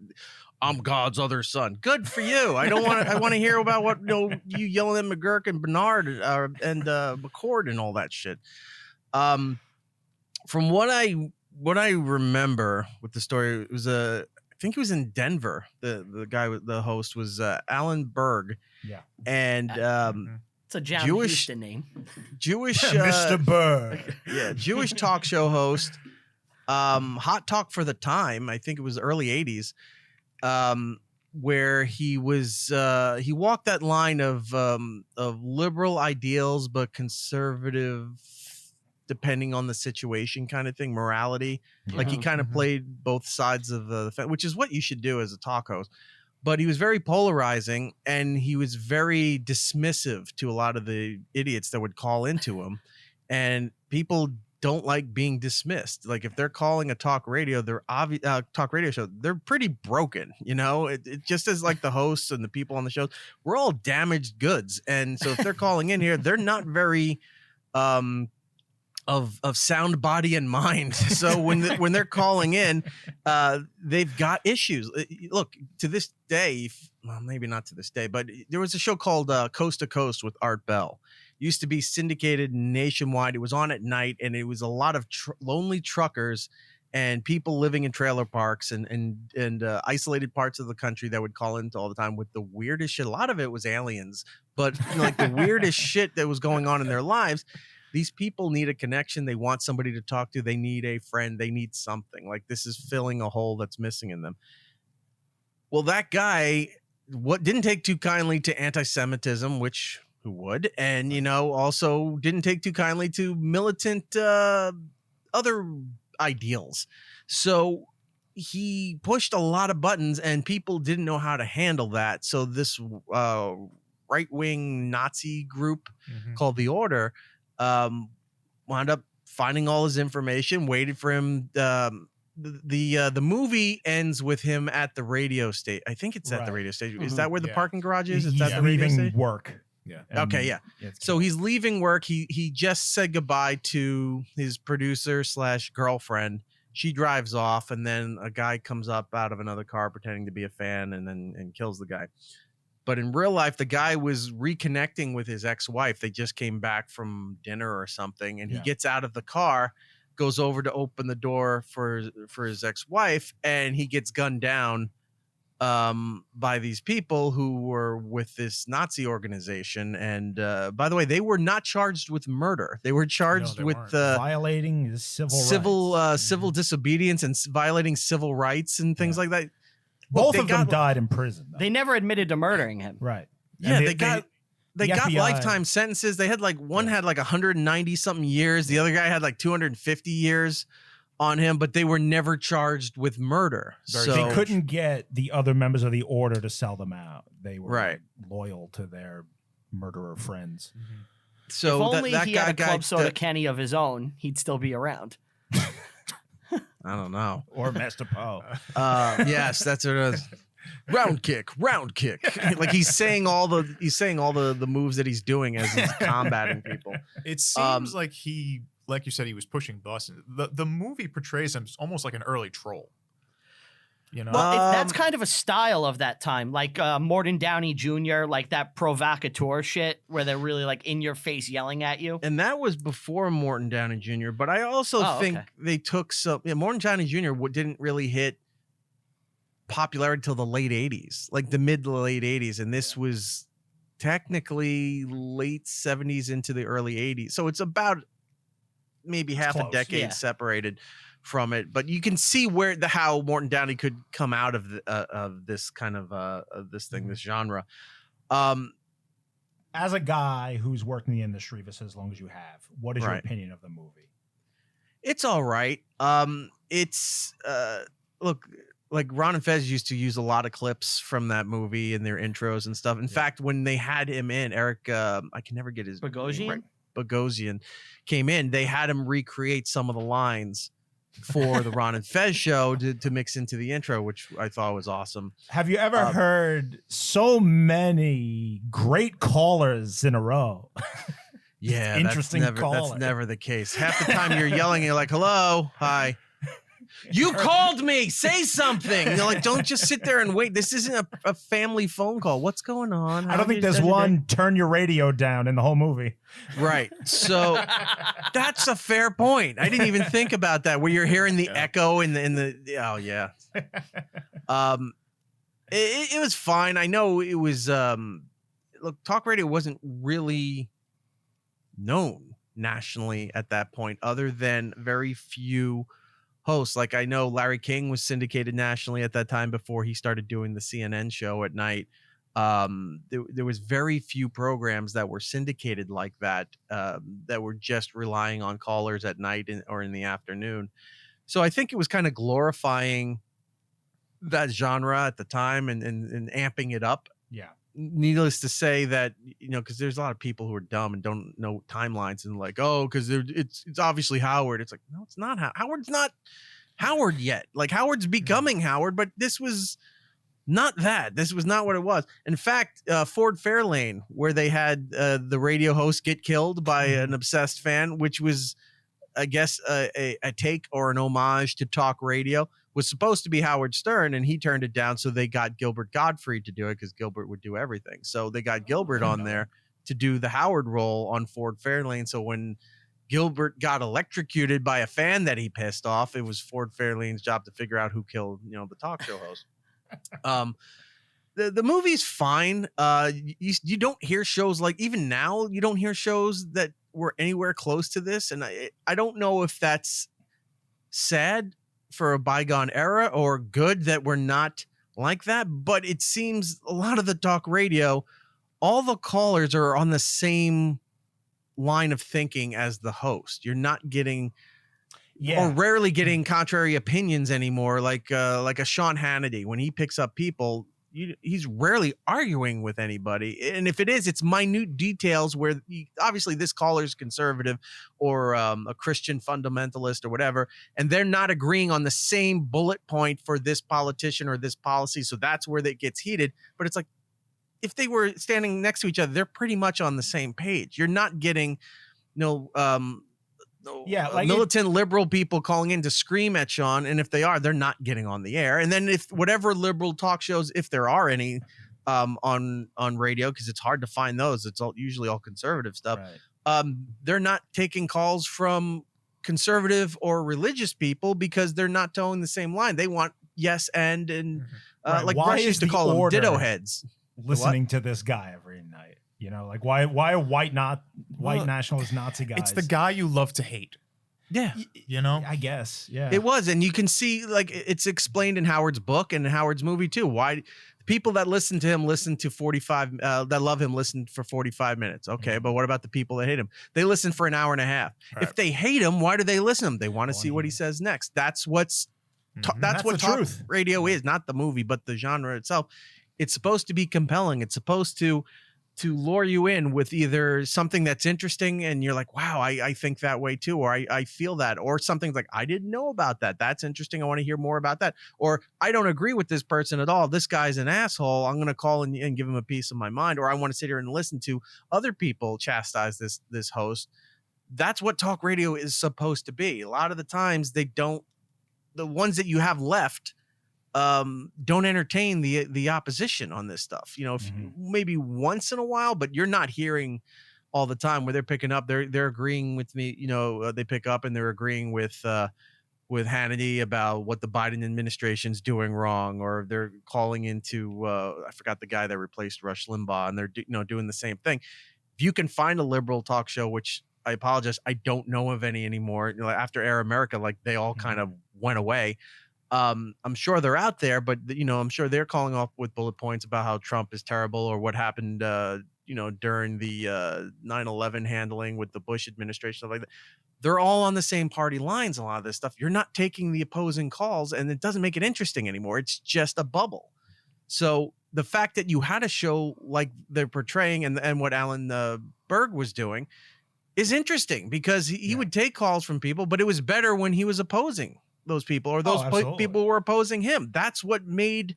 I'm God's other son. Good for you. I want to hear about what you yelling at McGurk and Bernard and McCord and all that shit. From what I remember with the story, it was I think he was in Denver. The guy, the host was Alan Berg. Yeah. And it's a John Houston name. Jewish Mr. Berg. Yeah, Jewish talk show host. Hot Talk for the time. I think it was early 80s. Where he was he walked that line of liberal ideals but conservative depending on the situation kind of thing, morality. Like he kind of played both sides of the fence, which is what you should do as a talk host. But he was very polarizing and he was very dismissive to a lot of the idiots that would call into him. And people don't like being dismissed. Like if they're calling a talk radio, talk radio show, they're pretty broken, it just as like the hosts and the people on the shows, we're all damaged goods. And so if they're calling in here, they're not very, of sound, body, and mind. So when they're calling in, they've got issues. Look, to this day, well, maybe not to this day, but there was a show called Coast to Coast with Art Bell. Used to be syndicated nationwide. It was on at night, and it was a lot of lonely truckers and people living in trailer parks and isolated parts of the country that would call in all the time with the weirdest shit. A lot of it was aliens, but like the weirdest shit that was going on in their lives. These people need a connection. They want somebody to talk to. They need a friend. They need something. Like this is filling a hole that's missing in them. Well, that guy didn't take too kindly to anti-Semitism, which who would, and also didn't take too kindly to militant other ideals. So he pushed a lot of buttons, and people didn't know how to handle that. So this right-wing Nazi group called the Order wound up finding all his information, waited for him. The movie ends with him at the radio station. I think it's at the radio station. Is that where the parking garage is? He's At the radio leaving station? work. Yeah. Okay, yeah. So he's leaving work. He just said goodbye to his producer / girlfriend. She drives off, and then a guy comes up out of another car pretending to be a fan and kills the guy. But in real life, the guy was reconnecting with his ex-wife. They just came back from dinner or something, and he gets out of the car, goes over to open the door for his ex-wife, and he gets gunned down by these people who were with this Nazi organization. And by the way, they were not charged with murder. They were charged with violating civil disobedience and violating civil rights and things like that. Both of them died in prison, though. They never admitted to murdering him. Right. Yeah, they got FBI lifetime sentences. They had one had 190 something years. The other guy had 250 years on him, but they were never charged with murder. So they couldn't get the other members of the Order to sell them out. They were loyal to their murderer friends. So if only that he guy had a Club Soda Kenny of his own, he'd still be around. I don't know. Or Master Poe. Yes, that's what it is. Round kick. Like he's saying all the moves that he's doing as he's combating people. It seems like he, like you said, he was pushing buttons. The movie portrays him almost like an early troll. Well, that's kind of a style of that time, like Morton Downey Jr., like that provocateur shit where they're really in your face yelling at you. And that was before Morton Downey Jr. But I also think they took some. Morton Downey Jr. didn't really hit popularity till the late 80s, like the mid to late 80s. And this was technically late 70s into the early 80s. So it's about maybe half a decade separated from it, but you can see how Morton Downey could come out of this kind of this thing, this genre. As a guy who's worked in the industry for as long as you have, what is your opinion of the movie? It's all right. It's look, like Ron and Fez used to use a lot of clips from that movie in their intros and stuff. In fact, when they had him in, Erik, I can never get his name, Bogosian came in, they had him recreate some of the lines for the Ron and Fez show to mix into the intro, which I thought was awesome. Have you ever heard so many great callers in a row? Yeah, that's caller. never the case. Half the time you're yelling, you're like, hello, hi. You called me. Say something. You're like, don't just sit there and wait. This isn't a family phone call. What's going on? I don't think there's one turn your radio down in the whole movie. Right. So that's a fair point. I didn't even think about that, where you're hearing the echo in the oh yeah. It was fine. I know it was look, talk radio wasn't really known nationally at that point, other than very few hosts. Like I know Larry King was syndicated nationally at that time before he started doing the CNN show at night. There was very few programs that were syndicated like that, that were just relying on callers at night or in the afternoon. So I think it was kind of glorifying that genre at the time and amping it up. Yeah. Needless to say that, because there's a lot of people who are dumb and don't know timelines and like, oh, because it's obviously Howard. It's like, no, it's not. Howard's not Howard yet. Like Howard's becoming Howard, but this was not that. This was not what it was. In fact, Ford Fairlane, where they had the radio host get killed by an obsessed fan, which was I guess a take or an homage to talk radio. Was supposed to be Howard Stern, and he turned it down, so they got Gilbert Gottfried to do it because Gilbert would do everything. So they got Gilbert on there to do the Howard role on Ford Fairlane. So when Gilbert got electrocuted by a fan that he pissed off, it was Ford Fairlane's job to figure out who killed, the talk show host. The movie's fine. You don't hear shows like, even now, you don't hear shows that were anywhere close to this. And I don't know if that's sad for a bygone era or good that we're not like that. But it seems a lot of the talk radio, all the callers are on the same line of thinking as the host. You're not getting or rarely getting contrary opinions anymore. Like a Sean Hannity, when he picks up people, he's rarely arguing with anybody. And if it is, it's minute details where obviously this caller's conservative or a Christian fundamentalist or whatever, and they're not agreeing on the same bullet point for this politician or this policy. So that's where that gets heated. But it's like, if they were standing next to each other, they're pretty much on the same page. You're not getting militant liberal people calling in to scream at Sean, and if they are, they're not getting on the air. And then if whatever liberal talk shows, if there are any on radio, because it's hard to find those, it's usually all conservative stuff. Right. They're not taking calls from conservative or religious people because they're not towing the same line. They want yes and right. Like Why Rush used to call them ditto heads. Listening to this guy every night. Like why are white nationalist Nazi guys? It's the guy you love to hate. Yeah. I guess. Yeah. It was. And you can see, like, it's explained in Howard's book and in Howard's movie too. Why people that listen to him listen to 45 that love him listen for 45 minutes. Okay. But what about the people that hate him? They listen for an hour and a half. Right. If they hate him, why do they listen to him? They want to see what he says next. That's what's that's what talk truth. Radio is, not the movie, but the genre itself. It's supposed to be compelling. It's supposed to lure you in with either something that's interesting and you're like, wow, I think that way too, or I feel that, or something's like, I didn't know about that. That's interesting. I want to hear more about that. Or I don't agree with this person at all. This guy's an asshole. I'm going to call and give him a piece of my mind. Or I want to sit here and listen to other people chastise this host. That's what talk radio is supposed to be. A lot of the times the ones that you have left don't entertain the opposition on this stuff, maybe once in a while, but you're not hearing all the time where they're picking up, they're agreeing with me, they pick up and they're agreeing with Hannity about what the Biden administration's doing wrong, or they're calling into I forgot the guy that replaced Rush Limbaugh, and they're doing the same thing. If you can find a liberal talk show, which I apologize, I don't know of any anymore, after Air America, like they all kind of went away. I'm sure they're out there, but I'm sure they're calling off with bullet points about how Trump is terrible, or what happened, during the 9/11 handling with the Bush administration, stuff like that. They're all on the same party lines. A lot of this stuff, you're not taking the opposing calls, and it doesn't make it interesting anymore. It's just a bubble. So the fact that you had a show like they're portraying and what Alan Berg was doing is interesting, because he would take calls from people, but it was better when he was opposing those people, or those people were opposing him. That's what made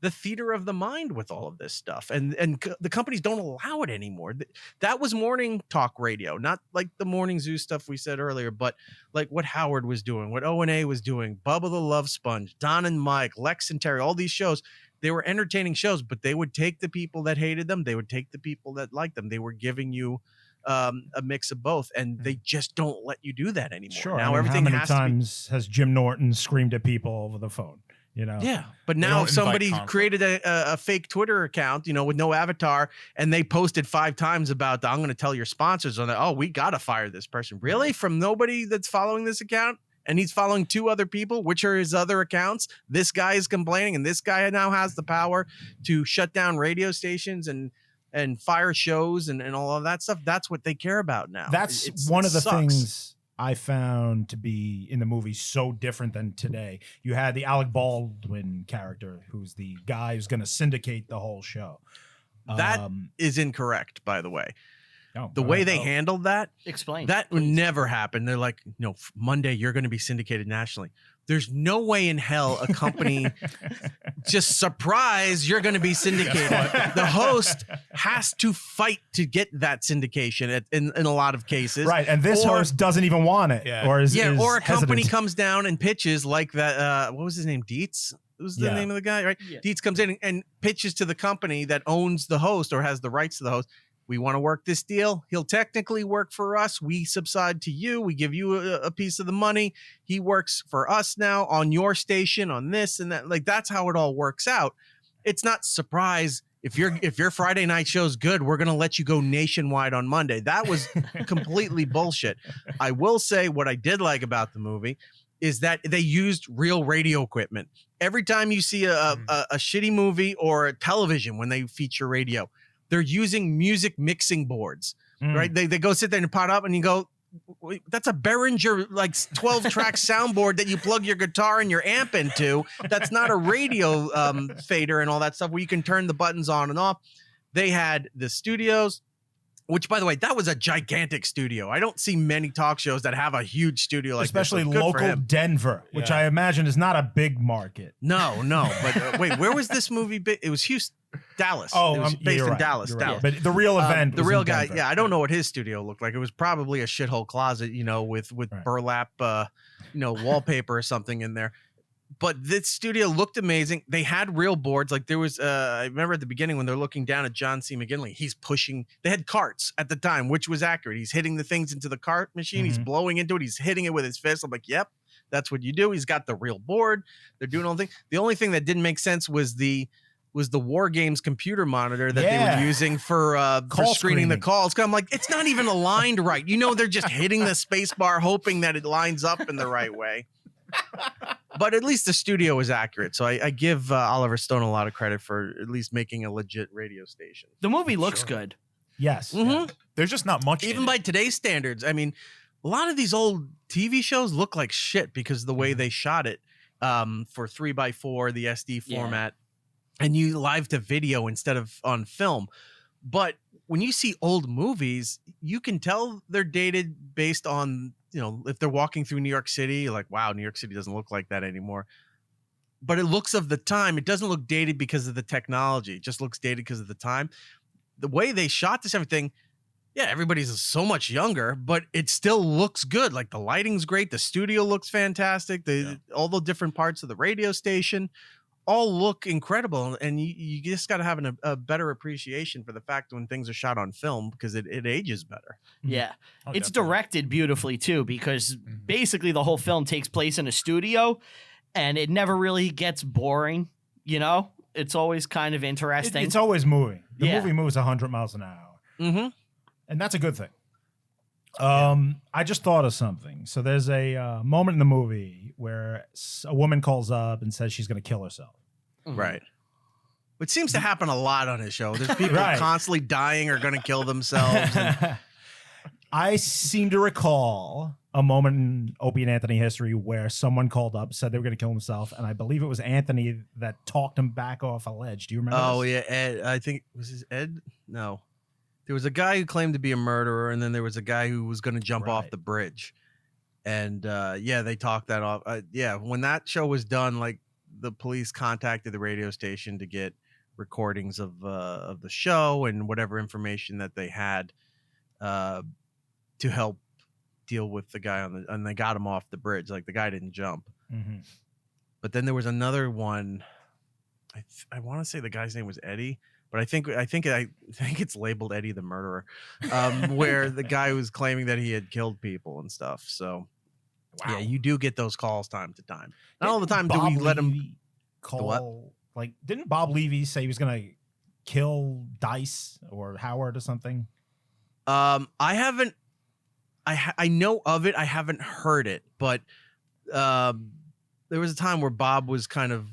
the theater of the mind with all of this stuff. And the companies don't allow it anymore. That was morning talk radio, not like the Morning Zoo stuff we said earlier, but like what Howard was doing, what O&A was doing, Bubba the Love Sponge, Don and Mike, Lex and Terry, all these shows. They were entertaining shows, but they would take the people that hated them. They would take the people that liked them. They were giving you a mix of both, and they just don't let you do that anymore. Sure. Now everything how many times has Jim Norton screamed at people over the phone? Yeah, but now if somebody created a fake Twitter account, with no avatar, and they posted 5 times about, I'm going to tell your sponsors on that, oh, we got to fire this person. Really? From nobody that's following this account? And he's following 2 other people, which are his other accounts. This guy is complaining, and this guy now has the power to shut down radio stations and fire shows and all of that stuff. That's what they care about now. That's one of the things I found to be in the movie so different than today. You had the Alec Baldwin character, who's the guy who's going to syndicate the whole show. That is incorrect, by the way. Oh, The all way right. they handled that, Explain. that would please. never happen. They're like, no, Monday you're going to be syndicated nationally. There's no way in hell a company just surprise you're going to be syndicated. The host has to fight to get that syndication in a lot of cases. Right, and this Or- host doesn't even want it, Yeah. or is or a company hesitant. comes down and pitches like that. What was his name? Dietz? What was the Yeah. name of the guy? Right. Yeah. Dietz comes in and pitches to the company that owns the host or has the rights to the host. We want to work this deal. He'll technically work for us. We subside to you. We give you a piece of the money. He works for us now on your station, on this and that. Like, that's how it all works out. It's not surprise. If your Friday night show's good, we're gonna let you go nationwide on Monday. That was completely bullshit. I will say what I did like about the movie is that they used real radio equipment. Every time you see a shitty movie or a television when they feature radio, they're using music mixing boards, right? They go sit there and pot up and you go, "Wait, that's a Behringer like 12 track soundboard that you plug your guitar and your amp into. That's not a radio fader and all that stuff where you can turn the buttons on and off." They had the studios, which, by the way, that was a gigantic studio. I don't see many talk shows that have a huge studio like especially this. So good for local him. Denver, which Yeah. I imagine is not a big market. No. But wait, where was this movie? It was Houston, Dallas. Oh, it was yeah, based you're in right, Dallas. you're right. Dallas. But the real event, the was real in guy. Denver. Yeah, I don't know what his studio looked like. It was probably a shithole closet, with Right. burlap, wallpaper or something in there. But this studio looked amazing. They had real boards. Like there was, I remember at the beginning when they're looking down at John C. McGinley, he's pushing. They had carts at the time, which was accurate. He's hitting the things into the cart machine. He's Mhm. blowing into it. He's hitting it with his fist. I'm like, yep, that's what you do. He's got the real board. They're doing all the things. The only thing that didn't make sense was the War Games computer monitor that they Yeah. were using for Call screening the screening. calls. 'Cause I'm like, it's not even aligned right. They're just hitting the space bar, hoping that it lines up in the right way. But at least the studio was accurate. So I give Oliver Stone a lot of credit for at least making a legit radio station. The movie looks Sure. good. Yes. Mhm. There's just not much. Even in by it. today's standards. I mean, a lot of these old TV shows look like shit because of the way they shot it for 3x4, the SD Yeah. format, and you live to video instead of on film. But when you see old movies, you can tell they're dated based on, if they're walking through New York City, you're like, wow, New York City doesn't look like that anymore. But it looks of the time. It doesn't look dated because of the technology. It just looks dated because of the time. The way they shot this, everything, yeah, everybody's so much younger, but it still looks good. Like the lighting's great. The studio looks fantastic. All the different parts of the radio station all look incredible. And you just got to have a better appreciation for the fact when things are shot on film because it ages better. Yeah. Oh, It's definitely. directed beautifully too, because Mhm. basically the whole film takes place in a studio and it never really gets boring, It's always kind of interesting. It's always moving. The Yeah. movie moves 100 miles an hour, Mm-hmm. and that's a good thing. I just thought of something. So there's a moment in the movie where a woman calls up and says she's going to kill herself. Mhm. Right. Which seems to happen a lot on his show. There's people Right. constantly dying or going to kill themselves. And, I seem to recall a moment in Opie and Anthony history where someone called up, said they were going to kill himself, and I believe it was Anthony that talked him back off a ledge. Do you remember? oh, this? yeah. Ed, I think, was his Ed? No. There was a guy who claimed to be a murderer, and then there was a guy who was going to jump off Right. the bridge. And they talked that off. When that show was done, like the police contacted the radio station to get recordings of the show and whatever information that they had to help deal with the guy and they got him off the bridge. Like the guy didn't jump. Mhm. But then there was another one. I want to say the guy's name was Eddie, but I think it's labeled Eddie the murderer, where the guy was claiming that he had killed people and stuff. So yeah, you do get those calls time to time. Not all the time do we let him. Levy call? what? Like, didn't Bob Levy say he was going to kill Dice or Howard or something? I haven't. I know of it. I haven't heard it, but there was a time where Bob was kind of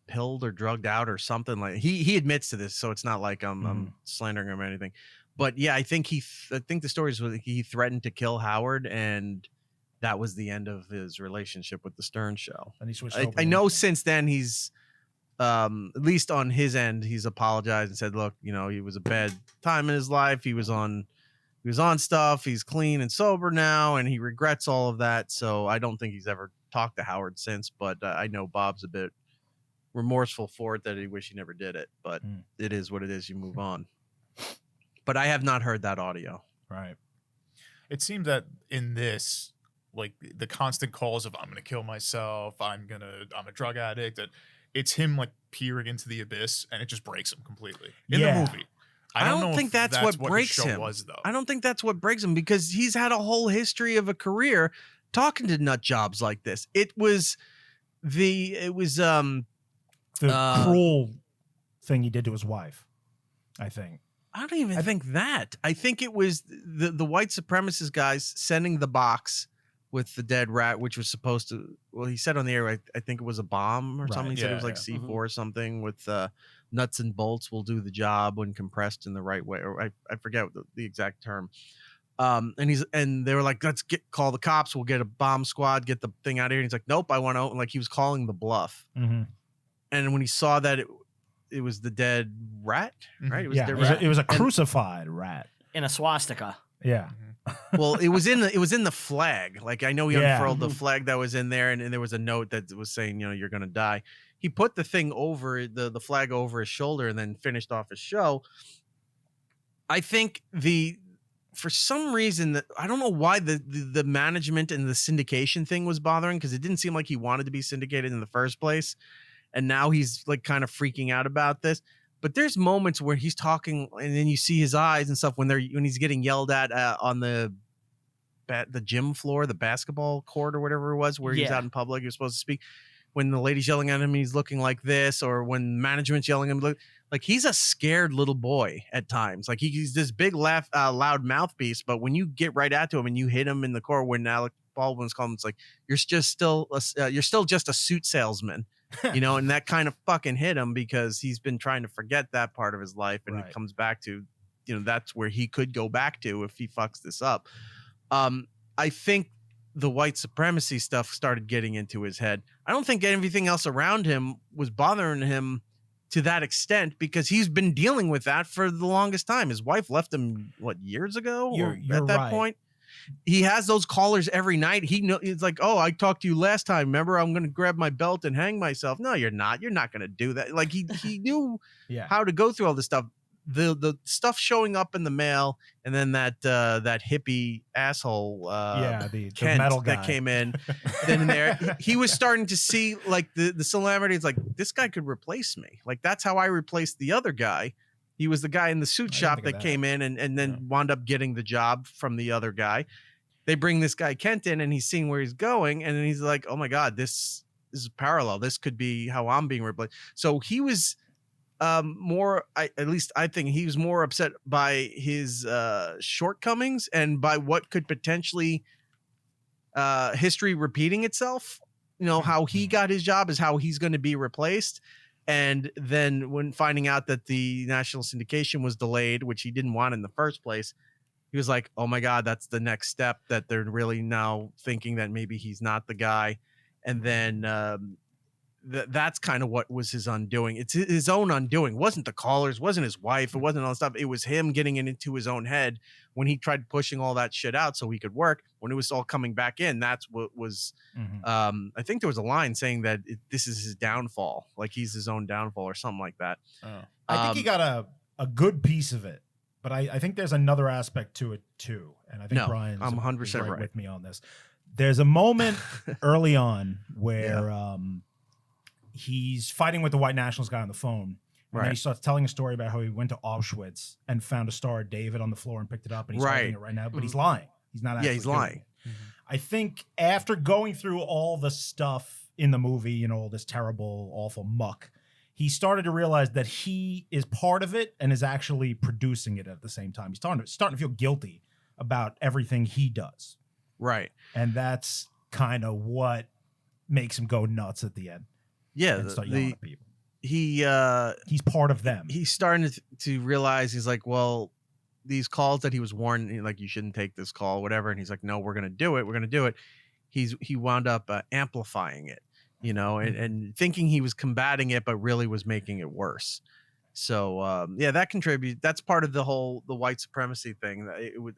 pilled or drugged out or something like. He admits to this, so it's not like I'm slandering him or anything. But yeah, I think the stories was he threatened to kill Howard, and that was the end of his relationship with the Stern Show. And he switched. I, over I to know Anthony. since then he's at least on his end he's apologized and said, look, he was a bad time in his life. He was on he was on stuff. He's clean and sober now, and he regrets all of that. So I don't think he's ever talked to Howard since. But I know Bob's a bit remorseful for it, that he wish he never did it. But it is what it is. You move on. But I have not heard that audio. Right. It seems that in this, like the constant calls of "I'm gonna kill myself," I'm a drug addict, that it's him like peering into the abyss, and it just breaks him completely in the movie. I don't know think if that's what breaks his show him. was, though. I don't think that's what breaks him, because he's had a whole history of a career talking to nut jobs like this. It was the cruel thing he did to his wife, I think. I don't even think that. I think it was the white supremacist guys sending the box with the dead rat, which was supposed to, well, he said on the air, I think it was a bomb or something. He said it was like C4 or something with nuts and bolts will do the job when compressed in the right way. Or I forget the exact term. And they were like, let's call the cops. We'll get a bomb squad, get the thing out of here. And he's like, nope, I want to, like he was calling the bluff. Mm-hmm. And when he saw that it was the dead rat, right? It was the rat. It was a crucified rat in a swastika. Yeah. Well, it was in the flag. Like I know he unfurled the flag that was in there, and there was a note that was saying, you're gonna die. He put the thing over the flag over his shoulder and then finished off his show. I think for some reason that I don't know why the management and the syndication thing was bothering, because it didn't seem like he wanted to be syndicated in the first place. And now he's like kind of freaking out about this. But there's moments where he's talking, and then you see his eyes and stuff when he's getting yelled at on the gym floor, the basketball court or whatever it was, where he's out in public. He was supposed to speak. When the lady's yelling at him, he's looking like this, or when management's yelling at him, like he's a scared little boy at times. Like he's this big loud mouthpiece, but when you get right at to him and you hit him in the core, when Alec Baldwin's calling, it's like you're still just a suit salesman. And that kind of fucking hit him, because he's been trying to forget that part of his life, and it comes back to, that's where he could go back to if he fucks this up. I think the white supremacy stuff started getting into his head. I don't think everything else around him was bothering him to that extent, because he's been dealing with that for the longest time. His wife left him years ago. You're at that right. point. He has those callers every night. It's like, oh, I talked to you last time. Remember, I'm going to grab my belt and hang myself. No, you're not. You're not going to do that. Like he knew how to go through all this stuff. The stuff showing up in the mail, and then that hippie asshole, the Kent metal guy that came in. Then in there, he was starting to see like the celebrities. Like, this guy could replace me. Like, that's how I replaced the other guy. He was the guy in the suit shop that came in and then wound up getting the job from the other guy. They bring this guy Kent in, and he's seeing where he's going, and then he's like, oh my God, this is parallel. This could be how I'm being replaced. So he was more, at least I think he was more upset by his shortcomings and by what could potentially history repeating itself. How he got his job is how he's going to be replaced. And then when finding out that the national syndication was delayed, which he didn't want in the first place, he was like, oh my God, that's the next step, that they're really now thinking that maybe he's not the guy. And then that's kind of what was his undoing. It's his own undoing. It wasn't the callers, wasn't his wife, it wasn't all that stuff. It was him getting it into his own head when he tried pushing all that shit out so he could work. When it was all coming back in, that's what was, I think there was a line saying that this is his downfall. Like he's his own downfall or something like that. I think he got a good piece of it, but I think there's another aspect to it too. And I think Brian's I'm 100% right with me on this. There's a moment early on where he's fighting with the white nationalist guy on the phone. And then he starts telling a story about how he went to Auschwitz and found a Star of David on the floor and picked it up, and he's holding it right now. But he's lying. He's not. He's lying. I think after going through all the stuff in the movie, all this terrible, awful muck, he started to realize that he is part of it and is actually producing it at the same time. He's starting to feel guilty about everything he does. Right. And that's kind of what makes him go nuts at the end. Yeah. And start yelling at people. He's part of them. He's starting to realize, he's like, well, these calls that he was warned, like, you shouldn't take this call, whatever. And he's like, no, we're going to do it. We're going to do it. He wound up amplifying it, and thinking he was combating it, but really was making it worse. So yeah, that contributes. That's part of the white supremacy thing.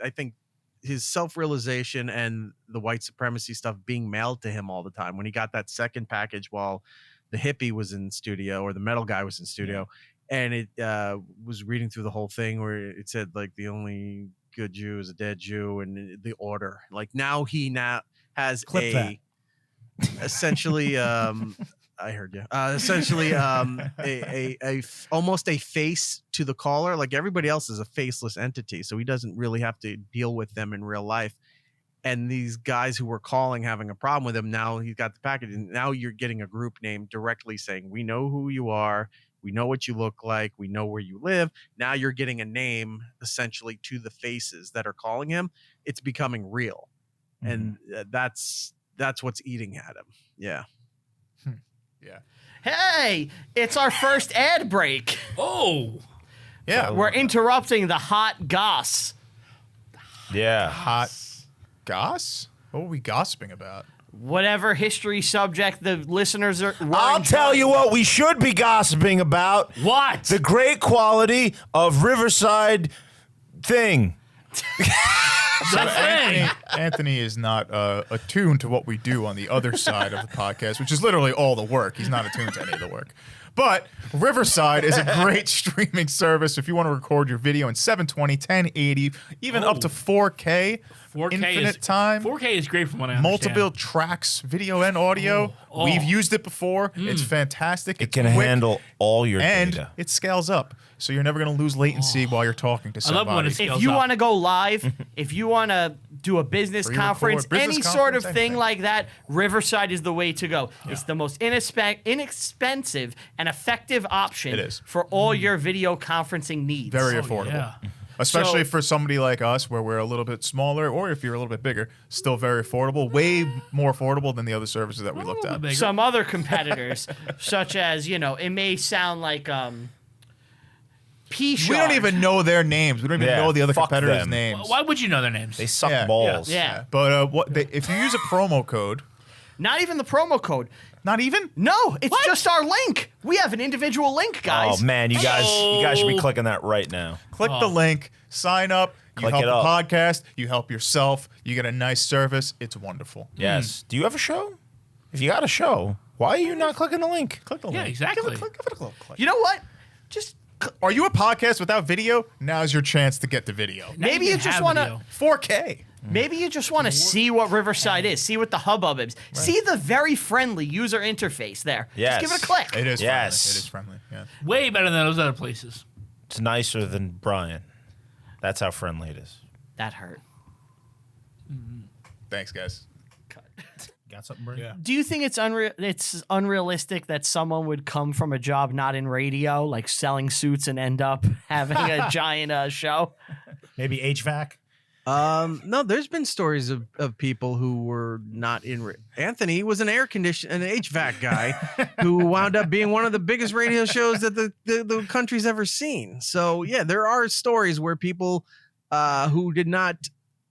I think his self-realization and the white supremacy stuff being mailed to him all the time when he got that second package while the hippie was in studio or the metal guy was in studio, and it was reading through the whole thing where it said like the only good Jew is a dead Jew, and the order. Like now has essentially I heard you. Essentially, almost a face to the caller. Like everybody else is a faceless entity, so he doesn't really have to deal with them in real life. And these guys who were calling, having a problem with him, now he's got the package, and now you're getting a group name directly saying, "We know who you are. We know what you look like. We know where you live." Now you're getting a name essentially to the faces that are calling him. It's becoming real, and that's what's eating at him. Yeah. Yeah. Hey, it's our first ad break. Oh. Yeah. We're interrupting the hot goss. Yeah. Hot goss? What were we gossiping about? Whatever history subject the listeners are. I'll tell you what we should be gossiping about. What? The great quality of Riverside thing. Anthony is not attuned to what we do on the other side of the podcast, which is literally all the work. He's not attuned to any of the work. But Riverside is a great streaming service if you want to record your video in 720, 1080, even up to 4K. 4K infinite time. 4K is great from what I understand. Multiple tracks, video and audio. Oh. We've used it before. It's fantastic. It It's can quick, handle all your and data. it scales up. So you're never going to lose latency while you're talking to I somebody. love when it If scales you up. want to go live, if you want to do a business Pre-record, conference, business any sort of conference, thing anything. like that, Riverside is the way to go. It's the most inexpensive and effective option It is. for all your video conferencing needs. Very affordable. Yeah. Especially So- for somebody like us where we're a little bit smaller, or if you're a little bit bigger, still very affordable, way more affordable than the other services that we looked at. Bigger. Some other competitors, such as, it may sound like P-Shard. We don't even know their names. We don't even Yeah, know the other fuck competitors' them. names. Why would you know their names? They suck Yeah. balls. Yeah. But if you use a promo code, Not even the promo code. not even? No, it's just our link. We have an individual link, guys. Oh man, you guys should be clicking that right now. Click the link, sign up, you Click help it the up. podcast, you help yourself, you get a nice service. It's wonderful. Yes. Do you have a show? If you got a show, why are you not clicking the link? Click the Yeah, link. exactly. Give it a little click. You know what? Just Are you a podcast without video? Now's your chance to get the video. Now maybe can you just have want to. video. 4K. Maybe you just want to see what Riverside is, see what the hubbub is, see the very friendly user interface there. Yes. Just give it a click. It is Yes. friendly. It is friendly. Yeah. Way better than those other places. It's nicer than Brian. That's how friendly it is. That hurt. Thanks, guys. Got something, Brady? Yeah. Do you think it's unrealistic that someone would come from a job not in radio, like selling suits, and end up having a giant show? Maybe HVAC. No, there's been stories of people who were not in. Anthony was an an HVAC guy who wound up being one of the biggest radio shows that the country's ever seen. So yeah, there are stories where people who did not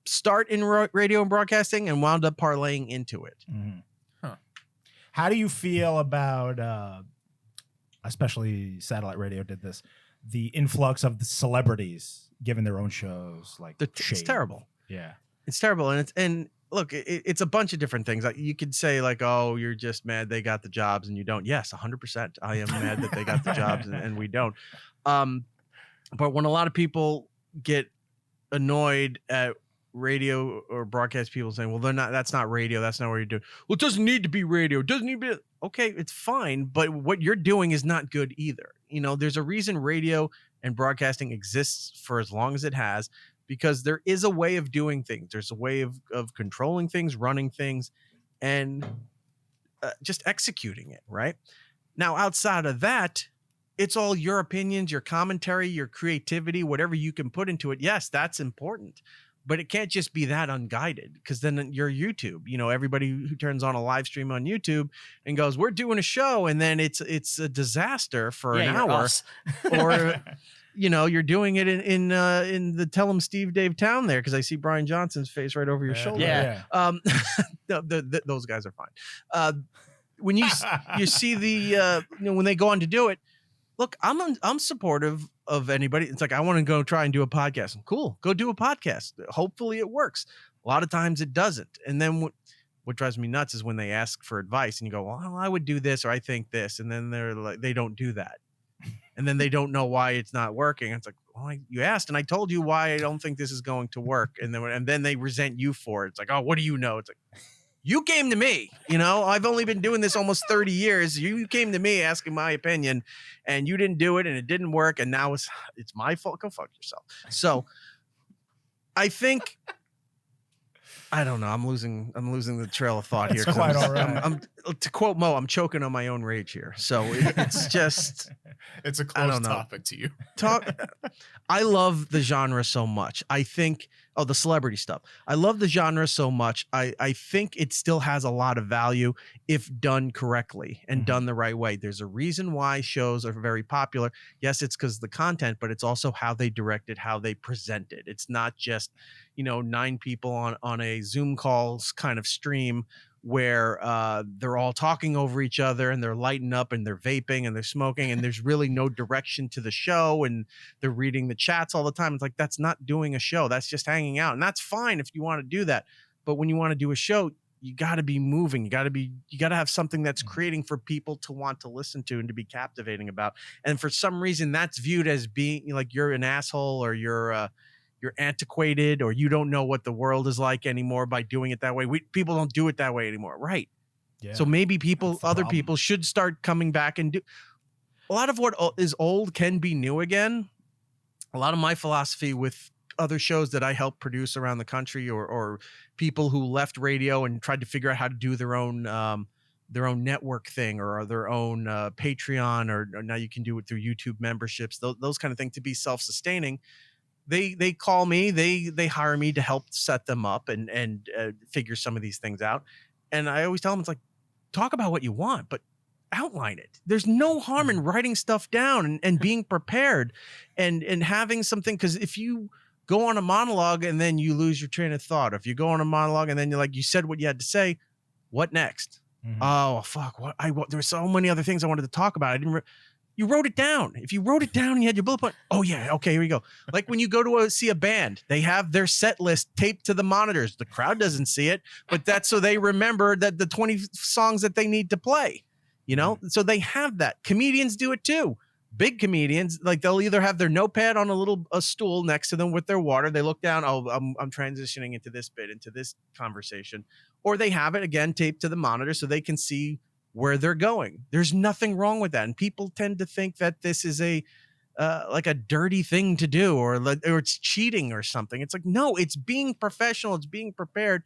start in radio and broadcasting and wound up parlaying into it. How do you feel about, especially satellite radio did this, the influx of the celebrities giving their own shows? Like It's Shade? terrible. Yeah. It's terrible, and look, it's a bunch of different things. Like you could say, like, oh, you're just mad they got the jobs and you don't. Yes, 100%. I am mad that they got the jobs and we don't. But when a lot of people get annoyed at radio or broadcast people saying, well, they're not. That's not radio. That's not what you're doing. Well, it doesn't need to be radio. It doesn't need to be. Okay, it's fine, but what you're doing is not good either. There's a reason radio and broadcasting exists for as long as it has, because there is a way of doing things. There's a way of controlling things, running things, and just executing it, right? Now, outside of that, it's all your opinions, your commentary, your creativity, whatever you can put into it. Yes, that's important, but it can't just be that unguided, because then you're YouTube. Everybody who turns on a live stream on YouTube and goes, we're doing a show, and then it's a disaster for an you're hour. us. Or you're doing it in the Tell 'em Steve Dave town there, because I see Brian Johnson's face right over your shoulder. Yeah. Those guys are fine. When you see the when they go on to do it, look, I'm supportive of anybody. It's like, I want to go try and do a podcast. Cool. Go do a podcast. Hopefully it works. A lot of times it doesn't. And then what drives me nuts is when they ask for advice and you go, well, I would do this, or I think this. And then they're like, they don't do that. And then they don't know why it's not working. It's like, well, you asked and I told you why I don't think this is going to work. And then they resent you for it. It's like, oh, what do you know? It's like, you came to me, I've only been doing this almost 30 years. You came to me asking my opinion and you didn't do it and it didn't work. And now it's my fault. Go fuck yourself. So I think, I don't know. I'm losing the trail of thought here. That's quite all right. I'm to quote Mo, I'm choking on my own rage here. So it's just, It's a close topic to you. I love the genre so much. I think, the celebrity stuff. I love the genre so much. I think it still has a lot of value if done correctly and done the right way. There's a reason why shows are very popular. Yes, it's because of the content, but it's also how they direct it, how they present it. It's not just, 9 people on a Zoom calls kind of stream where they're all talking over each other and they're lighting up and they're vaping and they're smoking and there's really no direction to the show and they're reading the chats all the time. It's like, that's not doing a show. That's just hanging out. And that's fine if you want to do that. But when you want to do a show, you got to be moving. You got to have something that's creating for people to want to listen to and to be captivating about. And for some reason that's viewed as being like, you're an asshole or you're antiquated or you don't know what the world is like anymore by doing it that way. People don't do it that way anymore. Right. Yeah. So maybe other people should start coming back and do a lot of what is old can be new again. A lot of my philosophy with other shows that I help produce around the country or people who left radio and tried to figure out how to do their own network thing or their own Patreon or now you can do it through YouTube memberships, those kind of things to be self-sustaining. They call me, they hire me to help set them up and figure some of these things out. And I always tell them, it's like, talk about what you want, but outline it. There's no harm in writing stuff down and being prepared and having something. Because if you go on a monologue and then you lose your train of thought, if you go on a monologue and then you said what you had to say, what next? Oh, fuck. There were so many other things I wanted to talk about. You wrote it down. If you wrote it down and you had your bullet point, oh yeah, okay, here we go. Like when you go to see a band, they have their set list taped to the monitors. The crowd doesn't see it, but that's so they remember that the 20 songs that they need to play, So they have that. Comedians do it too. Big comedians, like they'll either have their notepad on a stool next to them with their water. They look down, oh, I'm transitioning into this bit, into this conversation. Or they have it again taped to the monitor so they can see where they're going. There's nothing wrong with that. And people tend to think that this is like a dirty thing to do or it's cheating or something. It's like, no, it's being professional. It's being prepared.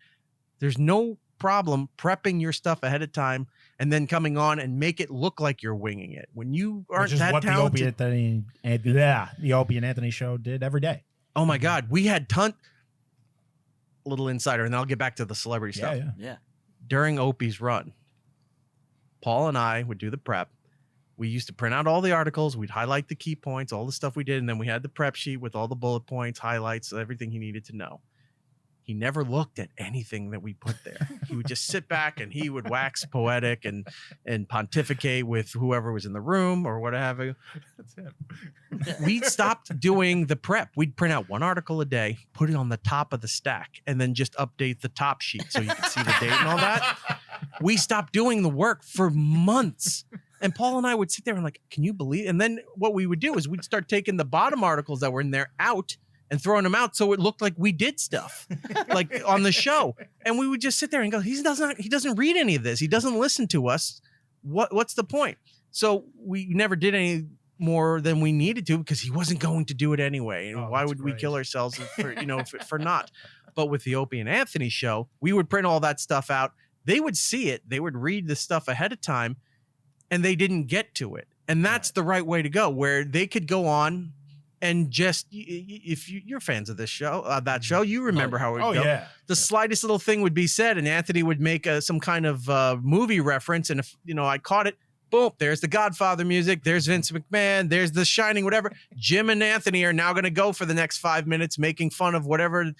There's no problem prepping your stuff ahead of time and then coming on and make it look like you're winging it. When you aren't that talented. The Opie and Anthony show did every day. Oh my God. We had little insider, and then I'll get back to the celebrity stuff. Yeah. During Opie's run, Paul and I would do the prep. We used to print out all the articles. We'd highlight the key points, all the stuff we did. And then we had the prep sheet with all the bullet points, highlights, everything he needed to know. He never looked at anything that we put there. He would just sit back and he would wax poetic and pontificate with whoever was in the room or whatever. That's him. We stopped doing the prep. We'd print out one article a day, put it on the top of the stack, and then just update the top sheet so you could see the date and all that. We stopped doing the work for months. And Paul and I would sit there and like, can you believe? And then what we would do is we'd start taking the bottom articles that were in there out and throwing them out so it looked like we did stuff like on the show. And we would just sit there and go, he doesn't read any of this. He doesn't listen to us. What's the point? So we never did any more than we needed to because he wasn't going to do it anyway. And why would we kill ourselves for not? But with the Opie and Anthony show, we would print all that stuff out. They would see it. They would read the stuff ahead of time and they didn't get to it. And that's the right way to go, where they could go on and just, if you're fans of this show, that show, you remember how it would go. Yeah. The slightest little thing would be said and Anthony would make some kind of movie reference. And if, I caught it, boom, there's the Godfather music. There's Vince McMahon. There's The Shining, whatever. Jim and Anthony are now going to go for the next 5 minutes making fun of whatever,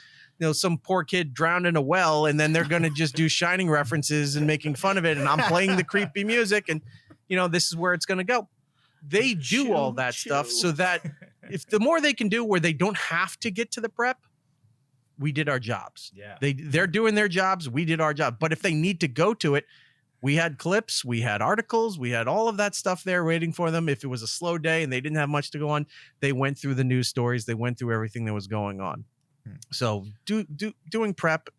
some poor kid drowned in a well. And then they're going to just do Shining references and making fun of it. And I'm playing the creepy music and, this is where it's going to go. they do all that stuff so that if the more they can do where they don't have to get to the prep, we did our jobs. Yeah. They're doing their jobs. We did our job. But if they need to go to it, we had clips, we had articles, we had all of that stuff there waiting for them. If it was a slow day and they didn't have much to go on, they went through the news stories. They went through everything that was going on. So doing prep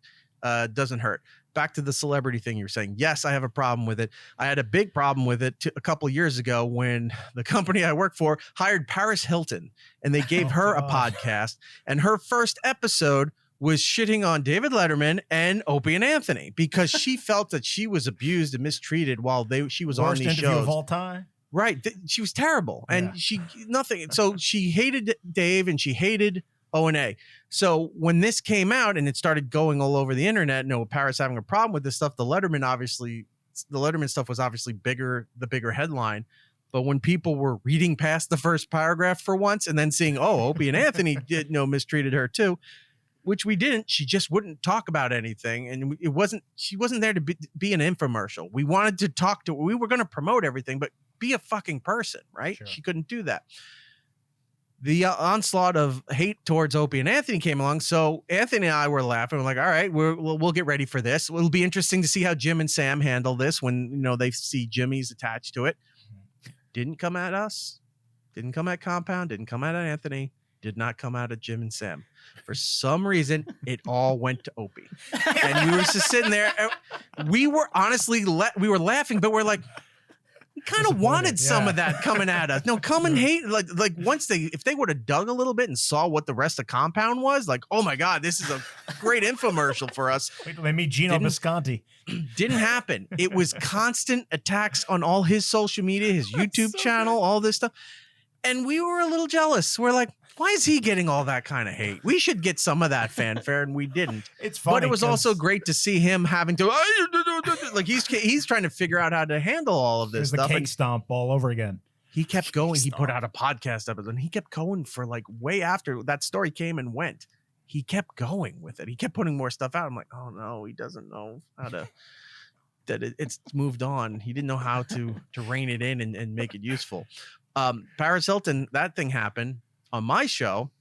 doesn't hurt. Back to the celebrity thing you were saying. Yes, I have a problem with it. I had a big problem with it a couple of years ago when the company I work for hired Paris Hilton and they gave her a podcast, and her first episode was shitting on David Letterman and Opie and Anthony because she felt that she was abused and mistreated while she was on Worst these interview shows. of all time. Right. She was terrible. And Yeah. she nothing. So she hated Dave and she hated O&A. So when this came out and it started going all over the internet, Paris having a problem with this stuff, the Letterman stuff was obviously the bigger headline. But when people were reading past the first paragraph for once and then seeing, Opie and Anthony mistreated her too, which we didn't. She just wouldn't talk about anything. And she wasn't there to be an infomercial. We wanted to we were going to promote everything, but be a fucking person, right? Sure. She couldn't do that. The onslaught of hate towards Opie and Anthony came along. So Anthony and I were laughing. We're like, all right, we'll get ready for this. It'll be interesting to see how Jim and Sam handle this when, they see Jimmy's attached to it. Didn't come at us. Didn't come at Compound. Didn't come at Anthony. Did not come out of Jim and Sam. For some reason, it all went to Opie. And we were just sitting there. We were honestly, we were laughing, but we're like, we kind of wanted some of that coming at us. No, come and hate. Like once if they would have dug a little bit and saw what the rest of Compound was, like, oh my God, this is a great infomercial for us. Wait till they meet Gino Visconti. Didn't happen. It was constant attacks on all his social media, his YouTube channel, all this stuff. And we were a little jealous. We're like, why is he getting all that kind of hate? We should get some of that fanfare, and we didn't. It's funny. But it was also great to see him having to like he's trying to figure out how to handle all of this There's stuff. the cake And stomp all over again. he kept going. He put out a podcast episode, and he kept going for like way after that story came and went. He kept going with it. He kept putting more stuff out. I'm like, oh no, he doesn't know how to. It's moved on. He didn't know how to rein it in and make it useful. Paris Hilton, that thing happened on my show.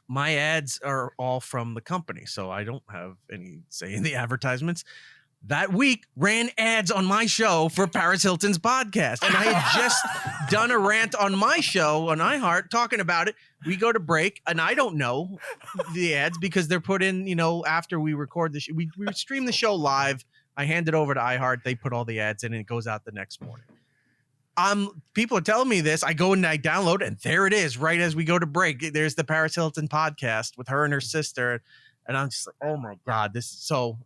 My ads are all from the company, so I don't have any say in the advertisements. That week ran ads on my show for Paris Hilton's podcast. And I had just done a rant on my show on iHeart talking about it. We go to break and I don't know the ads because they're put in, after we record the show. We stream the show live. I hand it over to iHeart. They put all the ads in and it goes out the next morning. People are telling me this. I go and I download and there it is right as we go to break. There's the Paris Hilton podcast with her and her sister. And I'm just like, oh my God, this is so.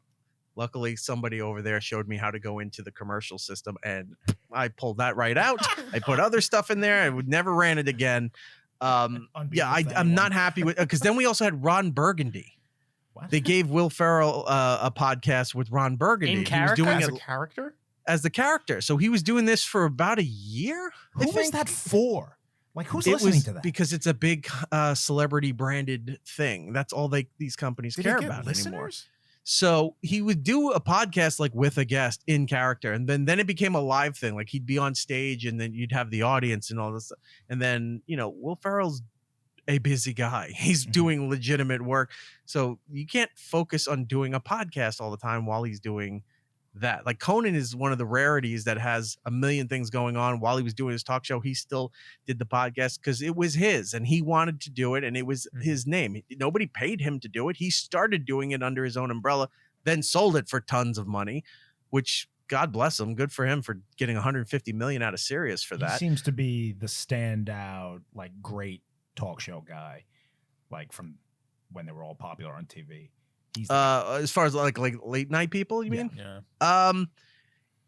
Luckily, somebody over there showed me how to go into the commercial system and I pulled that right out. I put other stuff in there. I would never ran it again. I'm not happy with because then we also had Ron Burgundy. What? They gave Will Ferrell a podcast with Ron Burgundy. In He was character? doing As it a character? as the character. So he was doing this for about a year. I Who was think. that for? Like, who's It listening was to that? because it's a big celebrity branded thing. That's all these companies Did care he get about listeners? anymore. So he would do a podcast like with a guest in character, and then it became a live thing. Like he'd be on stage, and then you'd have the audience and all this stuff. And then Will Ferrell's a busy guy. He's doing legitimate work, so you can't focus on doing a podcast all the time while he's doing that. Like Conan is one of the rarities that has a million things going on. While he was doing his talk show, he still did the podcast because it was his and he wanted to do it and it was his name. Nobody paid him to do it. He started doing it under his own umbrella, then sold it for tons of money, which God bless him. Good for him for getting 150 million out of Sirius for He that. seems to be the standout, like, great talk show guy, like from when they were all popular on TV. He's As far as like late night people, you mean? Yeah.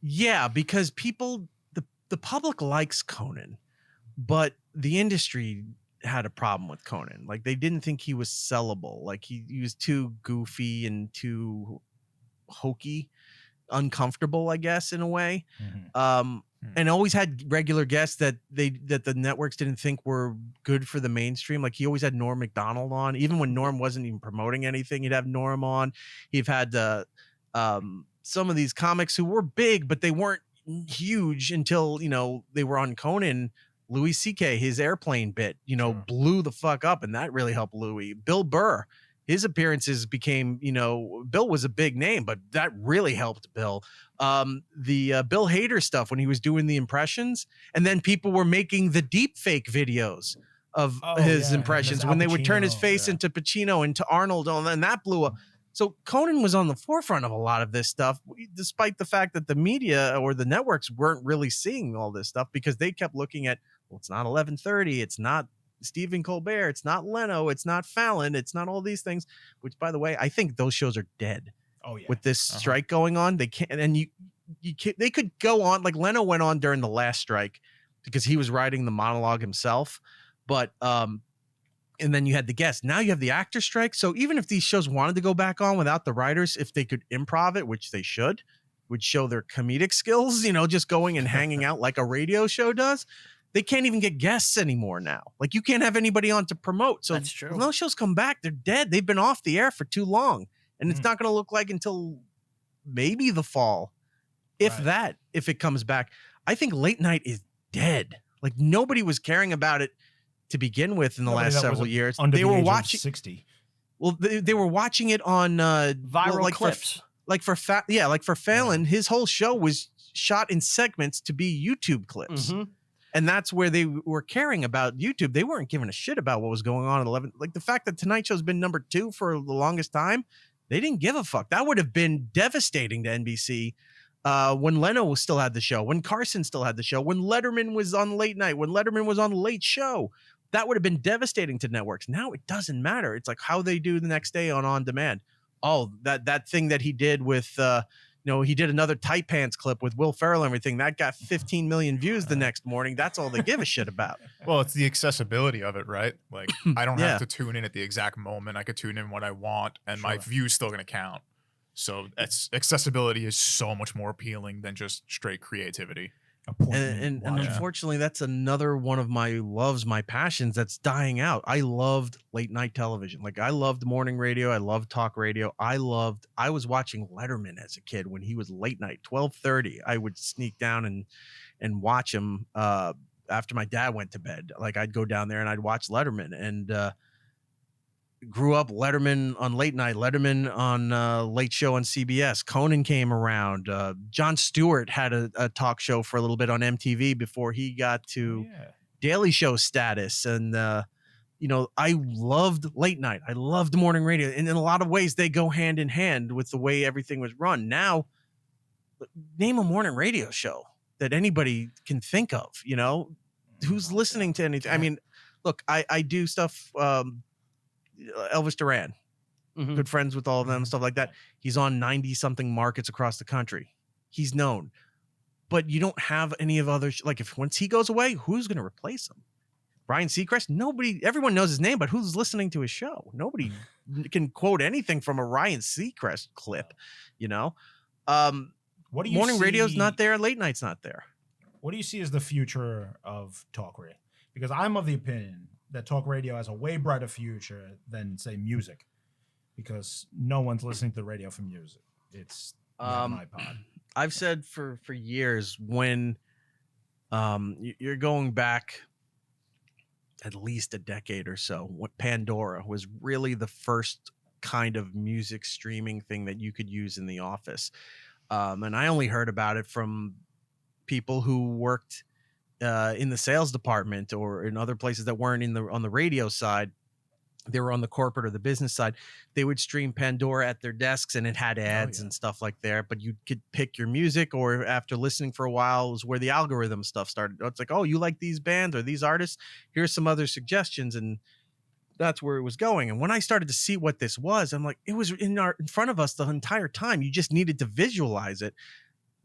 Yeah, because the public likes Conan, but the industry had a problem with Conan. Like they didn't think he was sellable. Like he was too goofy and too hokey, uncomfortable, I guess, in a way. And always had regular guests that the networks didn't think were good for the mainstream. Like he always had Norm Macdonald on, even when Norm wasn't even promoting anything. He'd have Norm on. He'd had some of these comics who were big, but they weren't huge until they were on Conan Louis C.K., his airplane bit, blew the fuck up, and that really helped Louis. Bill Burr, his appearances became, Bill was a big name, but that really helped Bill. The Bill Hader stuff when he was doing the impressions, and then people were making the deep fake videos of his impressions when they would turn his face into Pacino, into Arnold, and that blew up. So Conan was on the forefront of a lot of this stuff, despite the fact that the media or the networks weren't really seeing all this stuff because they kept looking at, well, it's not 11:30, it's not Stephen Colbert, it's not Leno, it's not Fallon, it's not all these things, which, by the way, I think those shows are dead. Oh yeah. With this strike going on, they can't, and you can't, they could go on, like Leno went on during the last strike because he was writing the monologue himself, but and then you had the guests. Now you have the actor strike. So even if these shows wanted to go back on without the writers, if they could improv it, which they should, would show their comedic skills, just going and hanging out like a radio show does. They can't even get guests anymore now. Like you can't have anybody on to promote. So That's true. when those shows come back, they're dead. They've been off the air for too long. And it's not going to look like until maybe the fall, if it comes back. I think late night is dead. Like nobody was caring about it to begin with in the last several years. They were watching 60. Well, they were watching it on viral clips. For Fallon, his whole show was shot in segments to be YouTube clips. Mm-hmm. And that's where they were caring about YouTube. They weren't giving a shit about what was going on at 11. Like the fact that Tonight Show's been number 2 for the longest time, they didn't give a fuck. That would have been devastating to NBC when Leno still had the show, when Carson still had the show, when Letterman was on late night, when Letterman was on Late Show. That would have been devastating to networks. Now it doesn't matter. It's like how they do the next day on demand. Oh, that thing that he did with, he did another Tight Pants clip with Will Ferrell and everything. That got 15 million views the next morning. That's all they give a shit about. Well, it's the accessibility of it, right? Like I don't have to tune in at the exact moment. I could tune in when I want, and my view's still going to count. So accessibility is so much more appealing than just straight creativity. And unfortunately, that's another one of my loves, my passions that's dying out. I loved late night television. Like I loved morning radio. I loved talk radio. I was watching Letterman as a kid when he was late night, 12:30. I would sneak down and watch him after my dad went to bed. Like I'd go down there and I'd watch Letterman, and grew up Letterman on late night, Letterman on Late Show on CBS. Conan came around. Jon Stewart had a talk show for a little bit on MTV before he got to Daily Show status. And, I loved late night. I loved morning radio. And in a lot of ways, they go hand in hand with the way everything was run. Now, name a morning radio show that anybody can think of, who's listening to anything. I mean, look, I do stuff, Elvis Duran, good friends with all of them, stuff like that. He's on 90 something markets across the country. He's known, but you don't have any of other, if once he goes away, who's going to replace him? Ryan Seacrest? Nobody, everyone knows his name, but who's listening to his show? Nobody can quote anything from a Ryan Seacrest clip, What do you morning see, radio's not there, late night's not there. What do you see as the future of talk radio? Because I'm of the opinion that talk radio has a way brighter future than, say, music, because no one's listening to the radio for music. It's an iPod. I've said for years, when you're going back at least a decade or so, what Pandora was really the first kind of music streaming thing that you could use in the office. And I only heard about it from people who worked in the sales department or in other places that weren't on the radio side. They were on the corporate or the business side. They would stream Pandora at their desks, and it had ads and stuff like there, but you could pick your music, or after listening for a while was where the algorithm stuff started. It's like, oh, you like these bands or these artists? Here's some other suggestions. And that's where it was going. And when I started to see what this was, I'm like, it was in front of us the entire time. You just needed to visualize it.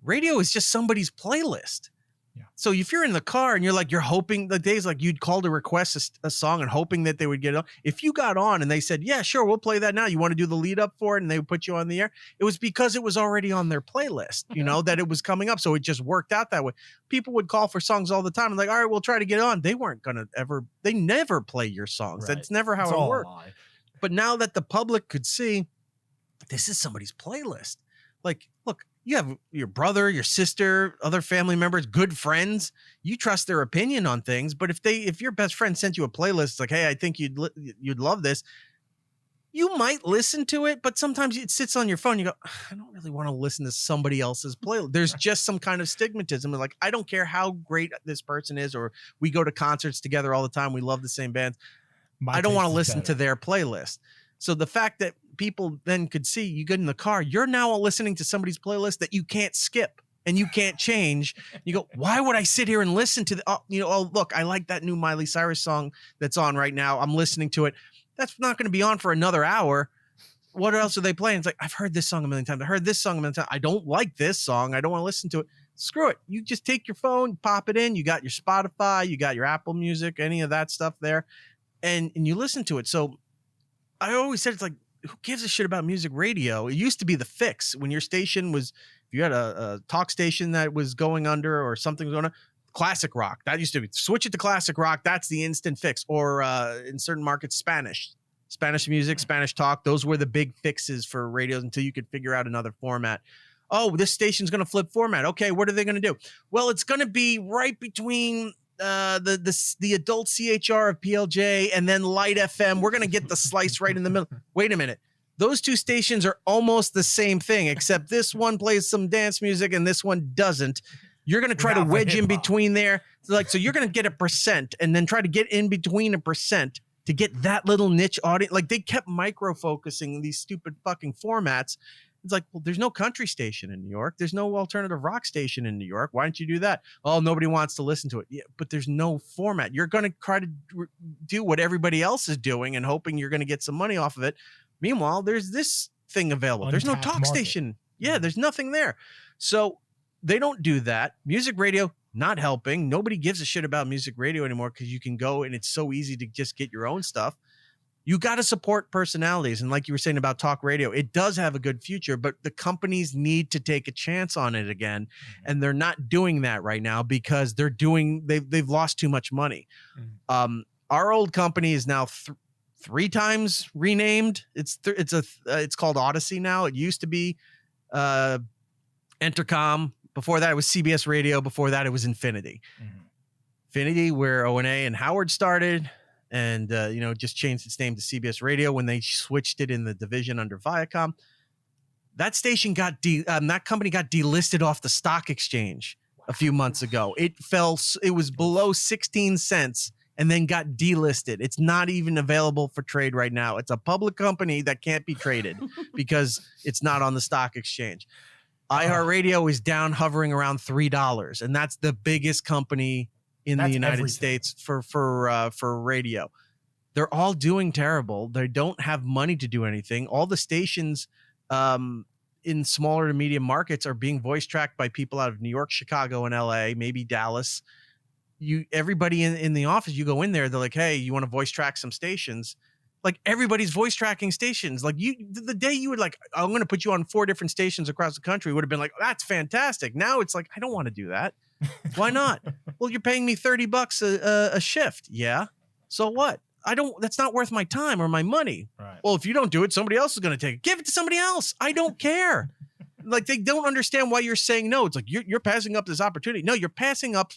Radio is just somebody's playlist. Yeah. So if you're in the car and you're hoping, the days like you'd call to request a song and hoping that they would get on. If you got on and they said, yeah, sure, we'll play that now. You want to do the lead up for it? And they would put you on the air. It was because it was already on their playlist, that it was coming up. So it just worked out that way. People would call for songs all the time. And like, all right, we'll try to get on. They weren't going to they never play your songs. Right. That's never how it worked. But now that the public could see, this is somebody's playlist. Like, look, You have your brother, your sister, other family members, good friends. You trust their opinion on things. But if your best friend sent you a playlist, it's like, hey, I think you'd love this. You might listen to it, but sometimes it sits on your phone. You go, I don't really want to listen to somebody else's playlist. There's just some kind of stigmatism. Like, I don't care how great this person is, or we go to concerts together all the time. We love the same bands. I don't want to listen to their playlist. So the fact that people then could see you get in the car, you're now listening to somebody's playlist that you can't skip and you can't change. You go, why would I sit here and listen to look, I like that new Miley Cyrus song that's on right now. I'm listening to it. That's not going to be on for another hour. What else are they playing? It's like, I've heard this song a million times. I heard this song a million times. I don't like this song. I don't want to listen to it. Screw it. You just take your phone, pop it in. You got your Spotify, you got your Apple Music, any of that stuff there. And you listen to it. So I always said, it's like, who gives a shit about music radio? It used to be the fix when your station was, if you had a talk station that was going under or something was going on, classic rock. That used to be, switch it to classic rock. That's the instant fix. Or in certain markets, Spanish music, Spanish talk. Those were the big fixes for radios until you could figure out another format. Oh, this station's going to flip format. Okay, what are they going to do? Well, it's going to be right between the adult CHR of PLJ and then Light FM. We're going to get the slice right in the middle. Wait a minute. Those two stations are almost the same thing, except this one plays some dance music and this one doesn't. You're going to try to wedge in between there. So you're going to get 1% and then try to get in between 1% to get that little niche audience. Like, they kept micro-focusing these stupid fucking formats. It's like, well, there's no country station in New York. There's no alternative rock station in New York. Why don't you do that? Oh, nobody wants to listen to it. Yeah, but there's no format. You're going to try to do what everybody else is doing and hoping you're going to get some money off of it. Meanwhile, there's this thing available. There's no talk station. Yeah, there's nothing there. So they don't do that. Music radio, not helping. Nobody gives a shit about music radio anymore because you can go and it's so easy to just get your own stuff. You got to support personalities. And like you were saying about talk radio, it does have a good future, but the companies need to take a chance on it again. And they're not doing that right now because they've lost too much money. Our old company is now 3 times renamed. It's called Odyssey now. It used to be Entercom. Before that, it was CBS Radio. Before that, it was Infinity. Infinity, where O&A and Howard started, and just changed its name to CBS Radio when they switched it in the division under Viacom. That station that company got delisted off the stock exchange a few months ago. It was below 16 cents and then got delisted. It's not even available for trade right now. It's a public company that can't be traded because it's not on the stock exchange. iHeartRadio is down, hovering around $3, and that's the biggest company in the United States for radio. They're all doing terrible. They don't have money to do anything. All the stations in smaller to medium markets are being voice tracked by people out of New York, Chicago, and LA, maybe Dallas. Everybody in the office, you go in there, they're like, hey, you want to voice track some stations? Like, everybody's voice tracking stations. Like, the day you would like, I'm going to put you on 4 different stations across the country, would have been like, that's fantastic. Now it's like, I don't want to do that. Why not? Well, you're paying me $30 a shift. Yeah. So what? That's not worth my time or my money. Right. Well, if you don't do it, somebody else is going to take it. Give it to somebody else. I don't care. Like, they don't understand why you're saying no. It's like, you're passing up this opportunity. No, you're passing up,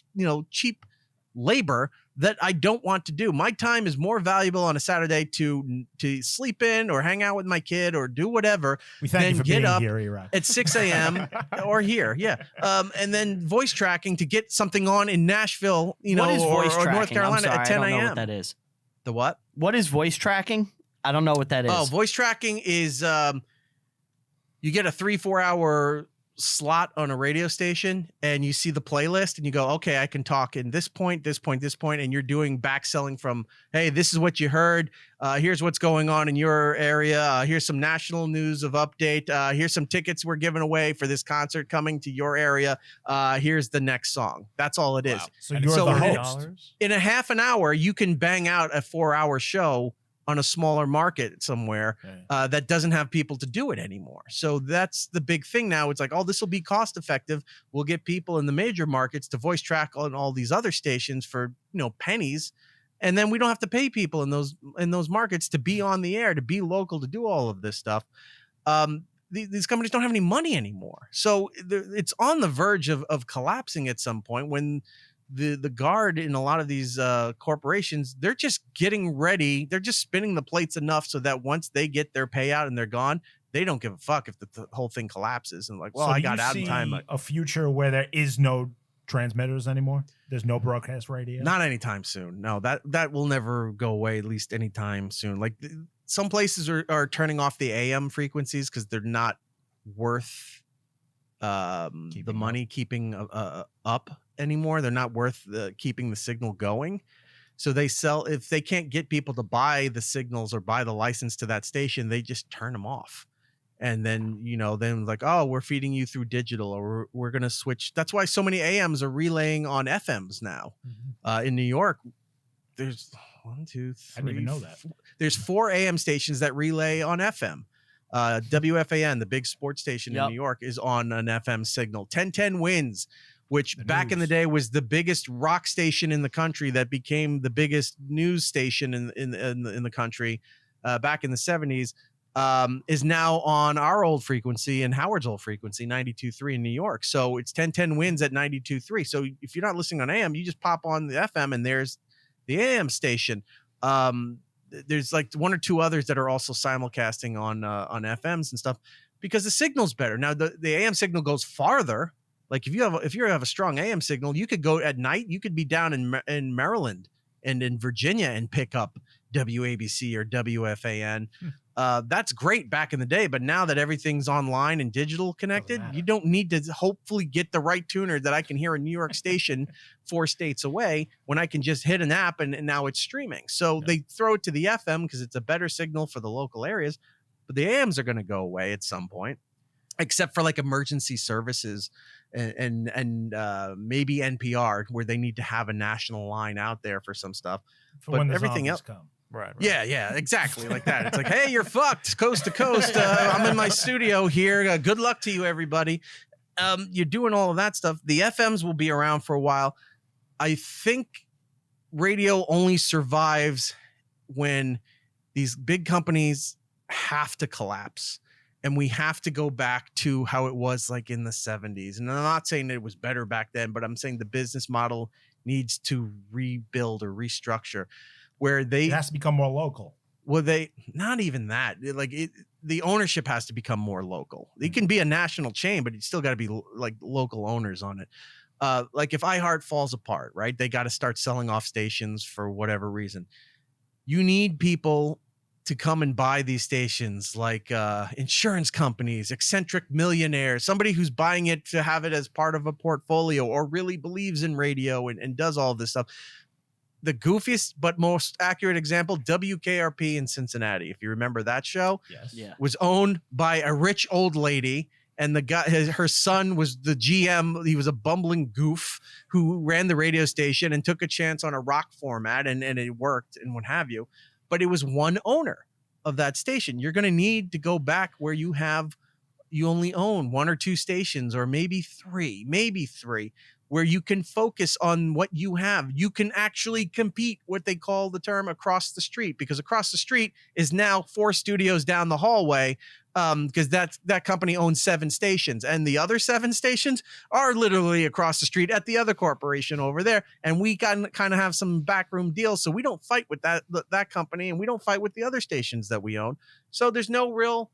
cheap labor that I don't want to do. My time is more valuable on a Saturday to sleep in or hang out with my kid or do whatever. We thank you for get being up here, Erock. at 6 a.m. or here. Yeah. And then voice tracking to get something on in Nashville, What is voice or tracking? North Carolina I'm sorry, at 10 I don't know a.m. what that is. The what? What is voice tracking? I don't know what that is. Oh, voice tracking is you get a 3-4 hour slot on a radio station and you see the playlist and you go, okay, I can talk in this point, and you're doing back selling from, hey, this is what you heard. Here's what's going on in your area. Here's some national news of update. Here's some tickets we're giving away for this concert coming to your area. Here's the next song. That's all it is. Wow. So you're the host. In a half an hour, you can bang out a 4-hour show on a smaller market somewhere that doesn't have people to do it anymore. So that's the big thing now. It's like, oh, this will be cost effective. We'll get people in the major markets to voice track on all these other stations for, pennies. And then we don't have to pay people in those markets to be on the air, to be local, to do all of this stuff. these companies don't have any money anymore. So it's on the verge of collapsing at some point when the guard in a lot of these corporations, they're just getting ready. They're just spinning the plates enough so that once they get their payout and they're gone, they don't give a fuck if the whole thing collapses and like, well, So I do got you out in see time. A future where there is no transmitters anymore. There's no broadcast radio. Not anytime soon. No, that will never go away, at least anytime soon. Like some places are turning off the AM frequencies because they're not worth the money keeping up anymore. They're not worth keeping the signal going. So they sell, if they can't get people to buy the signals or buy the license to that station, they just turn them off. And then, then like, oh, we're feeding you through digital, or we're going to switch. That's why so many AMs are relaying on FMs now. In New York, there's 1, 2, 3. I didn't even know that. There's 4 AM stations that relay on FM. WFAN, the big sports station in New York, is on an FM signal. 1010 Wins, which back in the day was the biggest rock station in the country that became the biggest news station in the country back in the 70s. Is now on our old frequency and Howard's old frequency, 92.3 in New York. So it's 1010 Wins at 92.3. So if you're not listening on AM, you just pop on the FM and there's the AM station. There's like 1 or 2 others that are also simulcasting on FMs and stuff because the signal's better. Now the AM signal goes farther. Like if you have a strong AM signal, you could go at night. You could be down in Maryland and in Virginia and pick up WABC or WFAN. That's great back in the day, but now that everything's online and digital connected, you don't need to hopefully get the right tuner that I can hear a New York station 4 states away when I can just hit an app and now it's streaming. So they throw it to the FM because it's a better signal for the local areas, but the AMs are going to go away at some point, except for like emergency services and maybe NPR where they need to have a national line out there for some stuff. For but when the everything else come. Right. Yeah, exactly like that. It's like, hey, you're fucked coast to coast. I'm in my studio here. Good luck to you, everybody. You're doing all of that stuff. The FMs will be around for a while. I think radio only survives when these big companies have to collapse and we have to go back to how it was like in the 70s. And I'm not saying that it was better back then, but I'm saying the business model needs to rebuild or restructure. Where it has to become more local. Well, not even that. The ownership has to become more local. It can be a national chain, but it's still got to be like local owners on it. Like if iHeart falls apart, right? They got to start selling off stations for whatever reason. You need people to come and buy these stations, like insurance companies, eccentric millionaires, somebody who's buying it to have it as part of a portfolio or really believes in radio and does all this stuff. The goofiest but most accurate example, WKRP in Cincinnati. If you remember that show, was owned by a rich old lady, and the guy, her son was the GM. He was a bumbling goof who ran the radio station and took a chance on a rock format, and it worked and what have you. But it was one owner of that station. You're going to need to go back where you only own 1 or 2 stations, or maybe 3, where you can focus on what you have. You can actually compete, what they call the term across the street, because across the street is now 4 studios down the hallway, because that company owns 7 stations, and the other 7 stations are literally across the street at the other corporation over there. And we kind of have some backroom deals, so we don't fight with that company, and we don't fight with the other stations that we own. So there's no real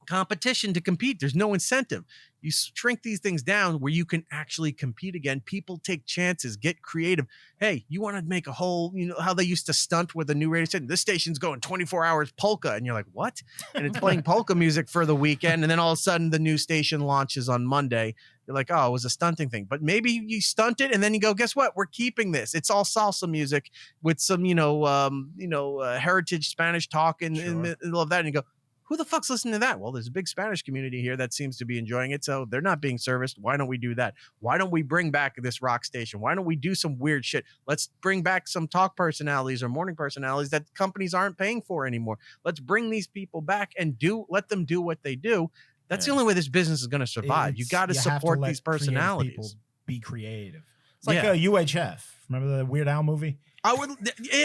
competition to compete. There's no incentive. You shrink these things down where you can actually compete again. People take chances, get creative. Hey, you want to make a whole, how they used to stunt with a new radio station? This station's going 24 hours polka. And you're like, what? And it's playing polka music for the weekend. And then all of a sudden the new station launches on Monday. You're like, oh, it was a stunting thing. But maybe you stunt it and then you go, guess what? We're keeping this. It's all salsa music with some, heritage Spanish talk in the middle of that. And you go, who the fuck's listening to that? Well, there's a big Spanish community here that seems to be enjoying it, so they're not being serviced. Why don't we do that? Why don't we bring back this rock station? Why don't we do some weird shit? Let's bring back some talk personalities or morning personalities that companies aren't paying for anymore. Let's bring these people back and let them do what they do. That's the only way this business is going to survive. You got to support these personalities. People be creative. It's like UHF. Remember the Weird Al movie? I would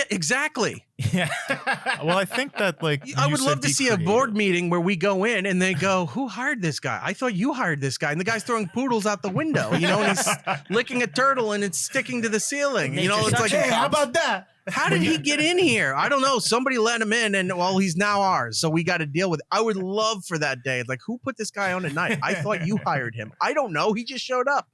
exactly. Yeah. Well, I think that like I you would said love to be see a creative. board meeting where we go in and they go, "Who hired this guy? I thought you hired this guy." And the guy's throwing poodles out the window, and he's licking a turtle and it's sticking to the ceiling. Nature It's like, suction Hey, how cups. about that? how did he get in here? I don't know. Somebody let him in, and well, he's now ours. So we got to deal with it. I would love for that day. It's like, who put this guy on at night? I thought you hired him. I don't know. He just showed up.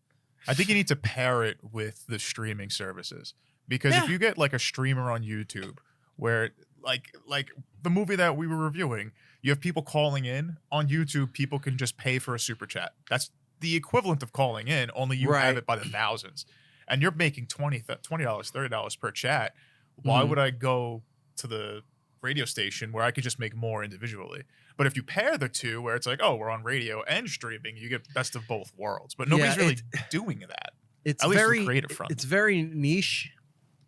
I think you need to pair it with the streaming services because Yeah. if you get like a streamer on YouTube where like the movie that we were reviewing, you have people calling in on YouTube. People can just pay for a super chat. That's the equivalent of calling in. Only you Right. have it by the thousands, and you're making $20, $30 per chat. Why Mhm. would I go to the radio station where I could just make more individually? But if you pair the two, where it's like, oh, we're on radio and streaming, you get best of both worlds. But nobody's Yeah, really doing that. It's At least for very creative front. It's very niche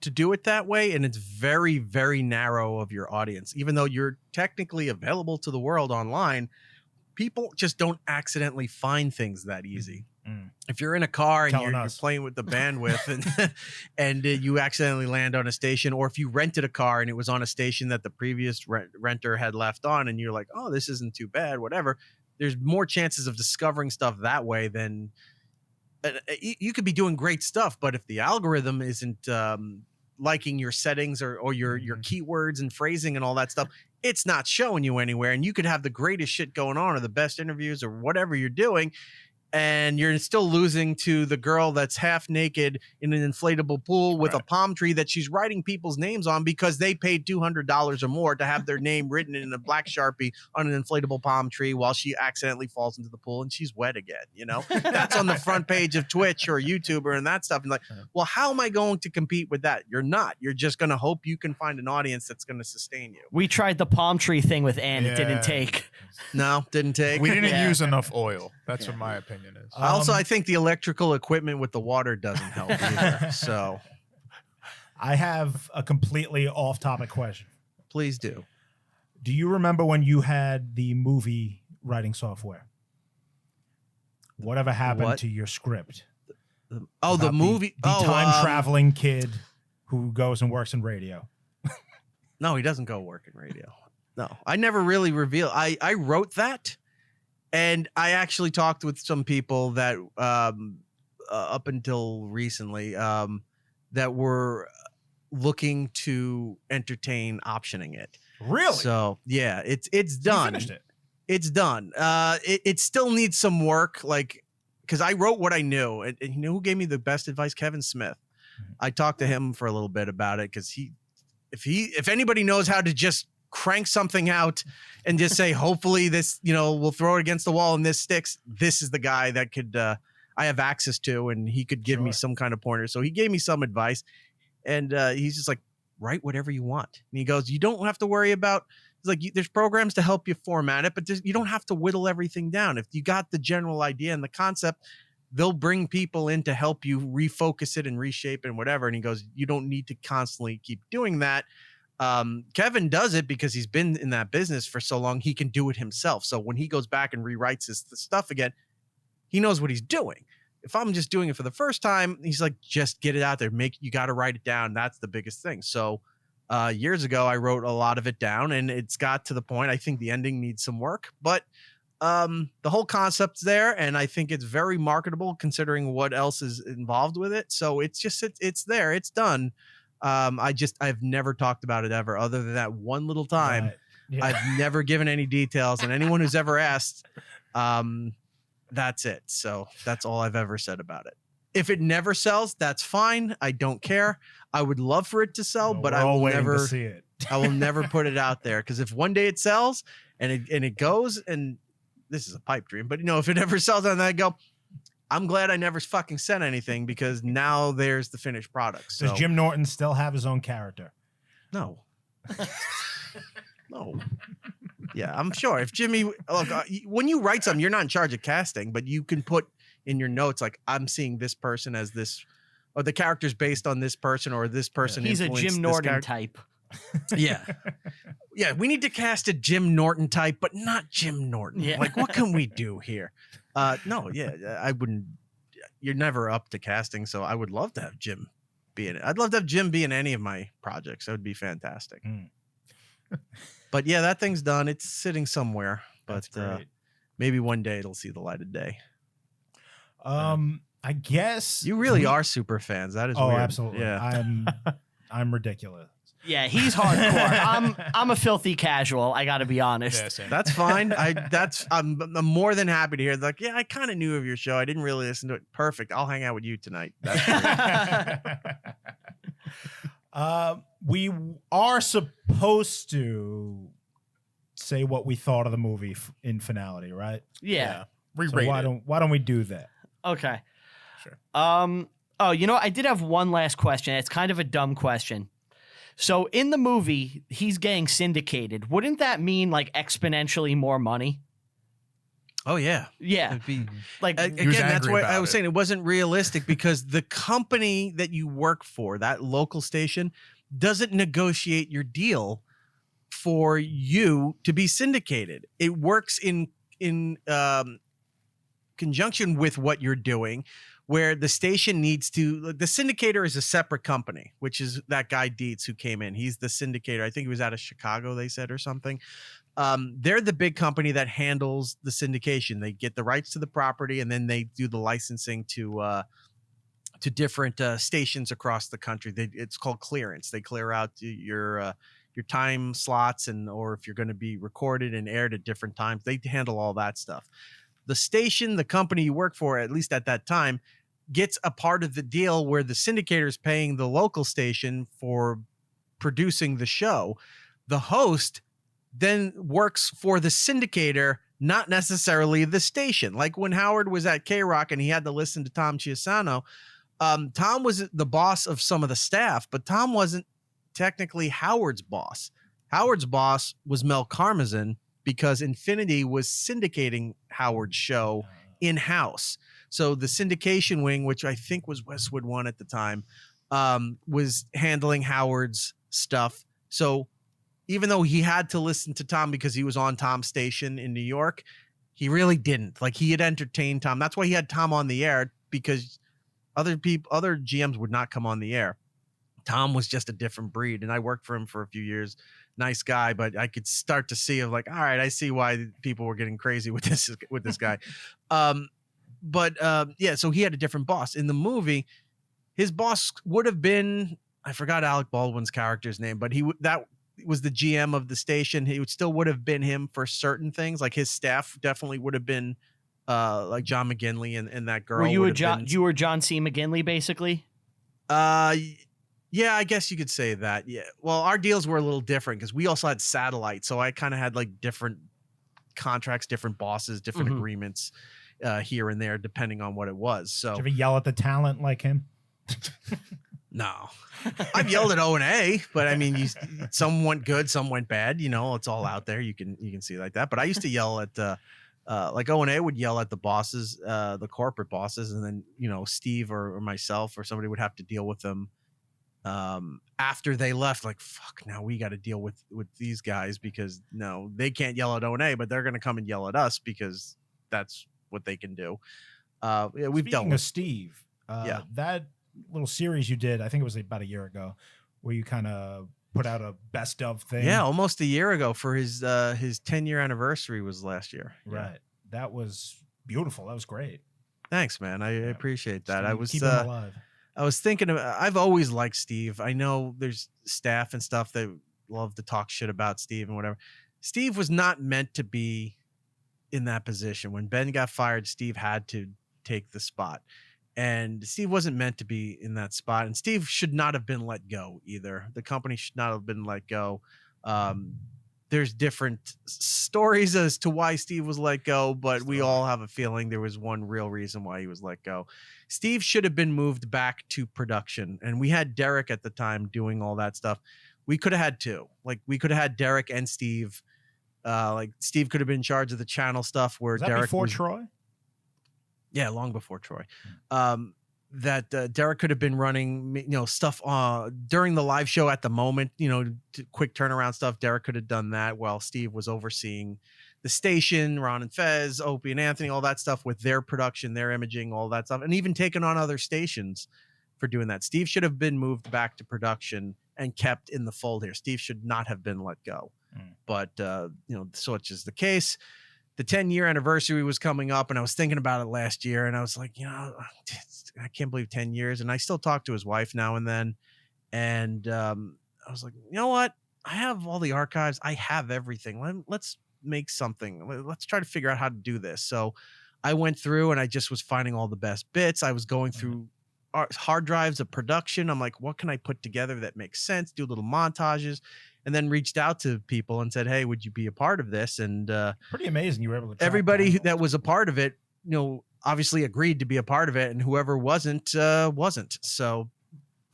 to do it that way, and it's very, very narrow of your audience. Even though you're technically available to the world online, people just don't accidentally find things that easy. Mm. If you're in a car and Telling you're us. playing with the bandwidth and you accidentally land on a station, or if you rented a car and it was on a station that the previous renter had left on, and you're like, oh, this isn't too bad, whatever. There's more chances of discovering stuff that way than you could be doing great stuff, but if the algorithm isn't liking your settings or your keywords and phrasing and all that stuff, it's not showing you anywhere. And you could have the greatest shit going on or the best interviews or whatever you're doing, and you're still losing to the girl that's half naked in an inflatable pool with a palm tree that she's writing people's names on because they paid $200 or more to have their name written in a black Sharpie on an inflatable palm tree while she accidentally falls into the pool and she's wet again. That's on the front page of Twitch or YouTuber and that stuff. And like, well, how am I going to compete with that? You're not. You're just going to hope you can find an audience that's going to sustain you. We tried the palm tree thing with Ann. It Yeah. didn't take. No, didn't take. We didn't Yeah. use enough oil. That's what my opinion is. Also, I think the electrical equipment with the water doesn't help either. So I have a completely off-topic question. please do. Do you remember when you had the movie writing software? Whatever happened What? to your script? Oh, the About movie. The time traveling kid who goes and works in radio. No, he doesn't go work in radio. No, I never really reveal. I wrote that, and I actually talked with some people that up until recently that were looking to entertain optioning it. Really? So yeah, it's You done. finished it. It's done. It still needs some work, like because I wrote what I knew, and you know who gave me the best advice? Kevin Smith. I talked to him for a little bit about it because if anybody knows how to just crank something out and just say, hopefully this, we'll throw it against the wall and this sticks. This is the guy that could I have access to, and he could give me Sure. some kind of pointer. So he gave me some advice, and he's just like, write whatever you want. And he goes, you don't have to worry about. It's like there's programs to help you format it, but you don't have to whittle everything down. If you got the general idea and the concept, they'll bring people in to help you refocus it and reshape it and whatever. And he goes, you don't need to constantly keep doing that. Kevin does it because he's been in that business for so long. He can do it himself. So when he goes back and rewrites his stuff again, he knows what he's doing. If I'm just doing it for the first time, he's like, just get it out there. You got to write it down. That's the biggest thing. So years ago, I wrote a lot of it down, and it's got to the point. I think the ending needs some work, but the whole concept's there, and I think it's very marketable considering what else is involved with it. So it's there. It's done. I've never talked about it ever, other than that one little time. Right. Yeah. I've never given any details, and anyone who's ever asked, that's it. So that's all I've ever said about it. If it never sells, that's fine. I don't care. I would love for it to sell, Well, but we're I all will waiting to never. see it. I will never put it out there, because if one day it sells and it goes, and this is a pipe dream, but if it ever sells, and I go, I'm glad I never fucking said anything, because now there's the finished product. So Does Jim Norton still have his own character? no. No. Yeah, I'm sure if Jimmy, look, when you write something, you're not in charge of casting, but you can put in your notes, like, I'm seeing this person as this, or the character's based on this person, or this person. He's a influenced Jim this Norton character. type. Yeah. Yeah. We need to cast a Jim Norton type, but not Jim Norton. Yeah. Like, what can we do here? No, yeah, I wouldn't. You're never up to casting, so I would love to have Jim be in it. I'd love to have Jim be in any of my projects. That would be fantastic. But yeah, that thing's done. It's sitting somewhere, but That's great. maybe one day it'll see the light of day. I guess You really are super fans. That is Oh, weird. absolutely. Yeah. I'm ridiculous. Yeah, he's hardcore. I'm a filthy casual. I got to be honest. Yeah, same. That's fine. I'm more than happy to hear. Like, yeah, I kind of knew of your show. I didn't really listen to it. Perfect. I'll hang out with you tonight. That's great. We are supposed to say what we thought of the movie in finality, right? Yeah. So Re-rate it. why don't we do that? Okay. Sure. Oh, I did have one last question. It's kind of a dumb question. So in the movie, he's getting syndicated. Wouldn't that mean like exponentially more money? Oh yeah. Yeah. It'd be- Like was Again, that's angry what I about was it. saying. It wasn't realistic because the company that you work for, that local station, doesn't negotiate your deal for you to be syndicated. It works in conjunction with what you're doing, where the station needs to. The syndicator is a separate company, which is that guy Dietz who came in. He's the syndicator. I think he was out of Chicago, they said, or something. They're the big company that handles the syndication. They get the rights to the property, and then they do the licensing to different stations across the country. It's called clearance. They clear out your time slots, or if you're going to be recorded and aired at different times. They handle all that stuff. The station, the company you work for, at least at that time, gets a part of the deal where the syndicator is paying the local station for producing the show. The host then works for the syndicator, not necessarily the station. Like when Howard was at K-Rock and he had to listen to Tom Chiusano, Tom was the boss of some of the staff, but Tom wasn't technically Howard's boss. Howard's boss was Mel Karmazin, because Infinity was syndicating Howard's show in-house. So the syndication wing, which I think was Westwood One at the time, was handling Howard's stuff. So even though he had to listen to Tom because he was on Tom's station in New York, he really didn't. Like, he had entertained Tom. That's why he had Tom on the air, because other GMs would not come on the air. Tom was just a different breed, and I worked for him for a few years. Nice guy, but I could start to see of like, all right, I see why people were getting crazy with this guy. Yeah, so he had a different boss. In the movie, his boss would have been, I forgot Alec Baldwin's character's name, but that was the GM of the station. He would have been him for certain things. Like his staff definitely would have been like John McGinley and that girl. were you were John C. McGinley, basically? Yeah, I guess you could say that. Yeah. Well, our deals were a little different because we also had satellite. So I kind of had like different contracts, different bosses, different agreements here and there, depending on what it was. So Did you ever yell at the talent like him? no, I've yelled at O&A, but I mean, some went good, some went bad. It's all out there. You can see like that. But I used to yell at like O&A would yell at the bosses, the corporate bosses, and then Steve or myself or somebody would have to deal with them after they left. Like, fuck, now we got to deal with these guys, because no, they can't yell at O&A, but they're gonna come and yell at us because that's what they can do. Yeah, we've dealt Speaking with of Steve, that little series you did, I think it was about a year ago, where you kind of put out a best of thing. Yeah, almost a year ago for his 10-year anniversary was last year. Right. That was beautiful. That was great. Thanks, man. I appreciate that. Keep him alive. I was thinking I've always liked Steve. I know there's staff and stuff that love to talk shit about Steve and whatever. Steve was not meant to be in that position. When Ben got fired, Steve had to take the spot. And Steve wasn't meant to be in that spot. And Steve should not have been let go either. The company should not have been let go. There's different stories as to why Steve was let go, but we all have a feeling there was one real reason why he was let go. Steve should have been moved back to production. And we had Derek at the time doing all that stuff. We could have had two. Like, we could have had Derek and Steve. Like, Steve could have been in charge of the channel stuff, where Was that Derek before was, Troy? Yeah, long before Troy. Derek could have been running, stuff during the live show at the moment, quick turnaround stuff. Derek could have done that while Steve was overseeing the station, Ron and Fez, Opie and Anthony, all that stuff with their production, their imaging, all that stuff, and even taking on other stations for doing that. Steve should have been moved back to production and kept in the fold here. Steve should not have been let go. But, such is the case. The 10-year anniversary was coming up, and I was thinking about it last year, and I was like, I can't believe 10 years. And I still talk to his wife now and then. And I was like, you know what? I have all the archives. I have everything. Let's make something. Let's try to figure out how to do this. So I went through and I just was finding all the best bits. I was going through hard drives of production. I'm like, what can I put together that makes sense? Do little montages, and then reached out to people and said, hey, would you be a part of this? And pretty amazing. You were able to track everybody down. that was a part of it, obviously agreed to be a part of it, and whoever wasn't. So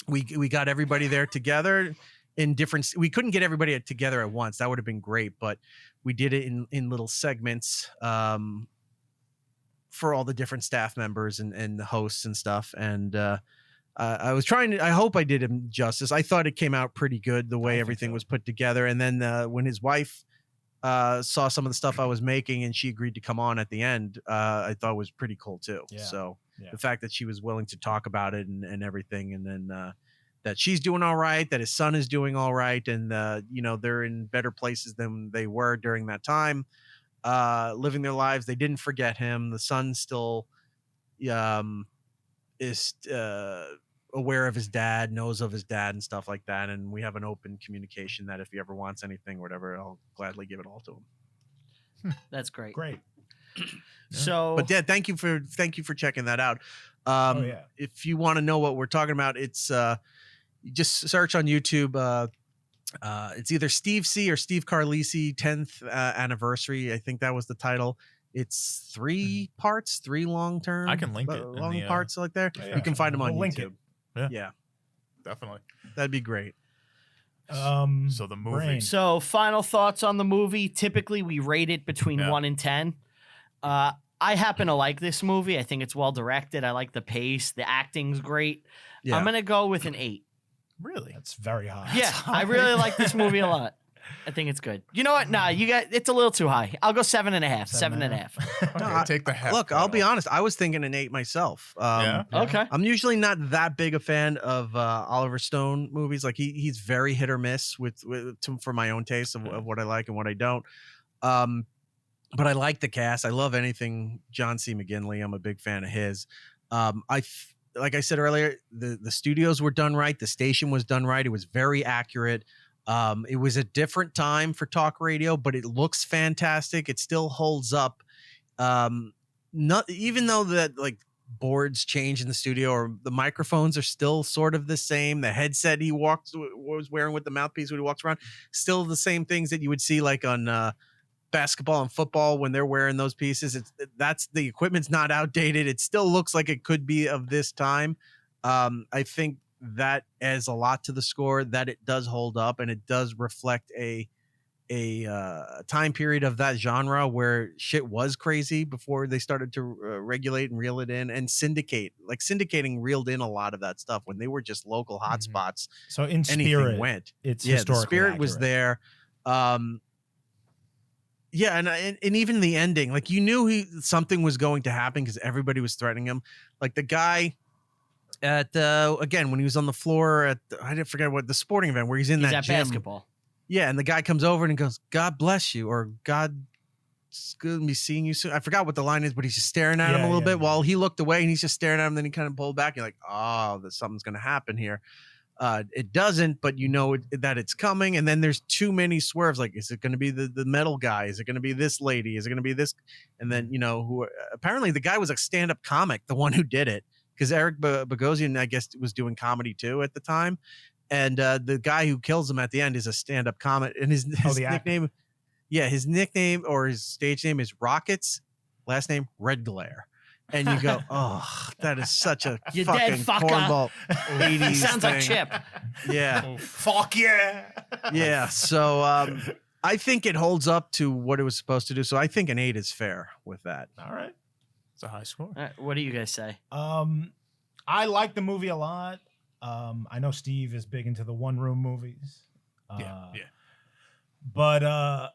we got everybody there together in different. We couldn't get everybody together at once. That would have been great, but we did it in little segments for all the different staff members and the hosts and stuff. And I was trying to. I hope I did him justice. I thought it came out pretty good the way everything was put together. And then when his wife saw some of the stuff I was making and she agreed to come on at the end, I thought was pretty cool too. Yeah. So Yeah. the fact that she was willing to talk about it and everything, and then that she's doing all right, that his son is doing all right, and they're in better places than they were during that time, living their lives. They didn't forget him. The son still is aware of his dad, knows of his dad and stuff like that, and we have an open communication that if he ever wants anything or whatever, I'll gladly give it all to him. That's great. Great. So, But yeah, thank you for checking that out. Yeah. If you want to know what we're talking about, it's you just search on YouTube. It's either Steve C or Steve Carlisi 10th anniversary. I think that was the title. It's 3 parts, 3 long term. I can link it in long the, parts like there. Yeah, You can find them on we'll link YouTube. it. Yeah, Definitely. that'd be great. So the movie. Brain. So, final thoughts on the movie. Typically, we rate it between 1 and 10. I happen to like this movie. I think it's well directed. I like the pace. The acting's great. Yeah. I'm gonna go with an 8. Really? That's very high. Yeah, I really like this movie a lot. I think it's good. You know what? Nah, it's a little too high. I'll go 7.5. 7.5. Okay, I- take the half. Look, I'll be honest. I was thinking an 8 myself. Yeah. Okay. I'm usually not that big a fan of Oliver Stone movies. Like he's very hit or miss for my own taste of what I like and what I don't. But I like the cast. I love anything John C. McGinley. I'm a big fan of his. Like I said earlier, the studios were done right. The station was done right. It was very accurate. It was a different time for talk radio, but it looks fantastic. It still holds up. Even though that like boards change in the studio, or the microphones are still sort of the same. The headset he was wearing with the mouthpiece when he walks around, still the same things that you would see like on basketball and football when they're wearing those pieces. That's the equipment's not outdated. It still looks like it could be of this time. I think that adds a lot to the score, that it does hold up, and it does reflect a time period of that genre where shit was crazy before they started to regulate and reel it in and syndicate. Like syndicating reeled in a lot of that stuff when they were just local hotspots. So in Anything spirit, went. it's Yeah, the historically spirit was accurate. there. Yeah, and even the ending, like you knew something was going to happen because everybody was threatening him. Like the guy at again when he was on the floor at I didn't forget what the sporting event where he's in He's that at gym. basketball. Yeah, and the guy comes over and he goes, "God bless you," or "God, it's good to be seeing you soon." I forgot what the line is, but he's just staring at him a little bit while he looked away, and he's just staring at him. Then he kind of pulled back. You're like, "Oh, something's going to happen here." It doesn't, but you know that it's coming. And then there's too many swerves. Like, is it going to be the metal guy? Is it going to be this lady? Is it going to be this? And then, who apparently the guy was a stand-up comic, the one who did it, because Erik Bogosian, I guess, was doing comedy too at the time. And the guy who kills him at the end is a stand-up comic. And his nickname, his nickname or his stage name is Rockets. Last name, Red Glare. And you go, oh, that is such a You fucking dead fucker. cornball 80s Sounds like thing. Chip. Yeah. Fuck yeah. Yeah. So I think it holds up to what it was supposed to do. So I think an 8 is fair with that. All right. It's a high score. All right, what do you guys say? I like the movie a lot. I know Steve is big into the one-room movies. Yeah. But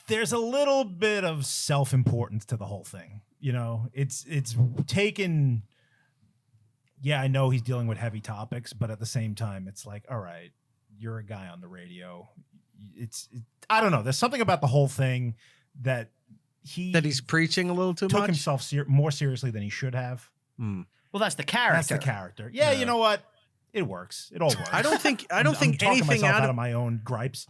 there's a little bit of self-importance to the whole thing. It's taken yeah, I know he's dealing with heavy topics, but at the same time, it's like, all right, you're a guy on the radio. I don't know. There's something about the whole thing that he's preaching a little too took much. himself more seriously than he should have. Well, that's the character. That's the character. Yeah, you know what? It works. It all works. I don't think I'm talking anything myself out of my own gripes.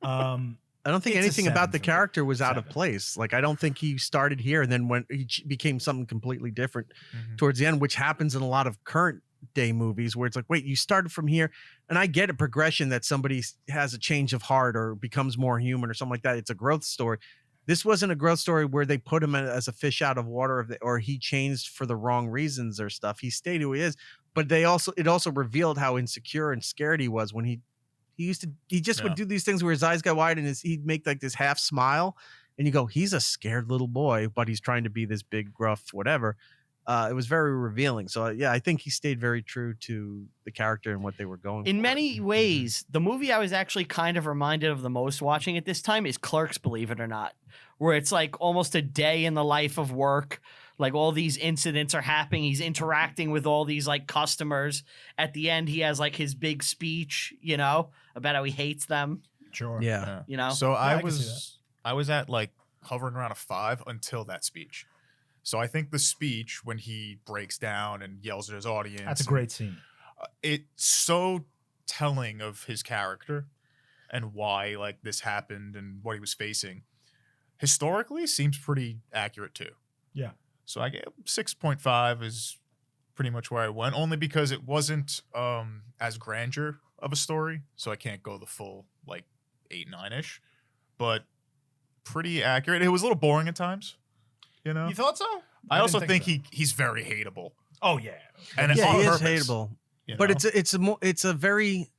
I don't think It's a anything 7 about the for me. character was out of 7. place. Like, I don't think he started here and then when he became something completely different Mhm. towards the end, which happens in a lot of current day movies where it's like, wait, you started from here. And I get a progression that somebody has a change of heart or becomes more human or something like that. It's a growth story. This wasn't a growth story where they put him as a fish out of water or he changed for the wrong reasons or stuff. He stayed who he is, but it also revealed how insecure and scared he was when he just would do these things where his eyes got wide and he'd make like this half smile and you go, he's a scared little boy, but he's trying to be this big, gruff, whatever. It was very revealing. So yeah, I think he stayed very true to the character and what they were going for. In many ways, the movie I was actually kind of reminded of the most watching it this time is Clerks, believe it or not, where it's like almost a day in the life of work. Like all these incidents are happening. He's interacting with all these like customers. At the end, he has like his big speech, about how he hates them, Sure. Yeah. So I can see I was at like hovering around a 5 until that speech. So I think the speech when he breaks down and yells at his audience. That's a great scene. It's so telling of his character and why like this happened and what he was facing. Historically, seems pretty accurate too. Yeah. So I gave 6.5 is pretty much where I went, only because it wasn't as grandeur of a story. So I can't go the full like 8, 9-ish, but pretty accurate. It was a little boring at times, You thought so? I also didn't think he's very hateable. Oh yeah. And Yeah, on he is purpose, hateable. you But know? it's a very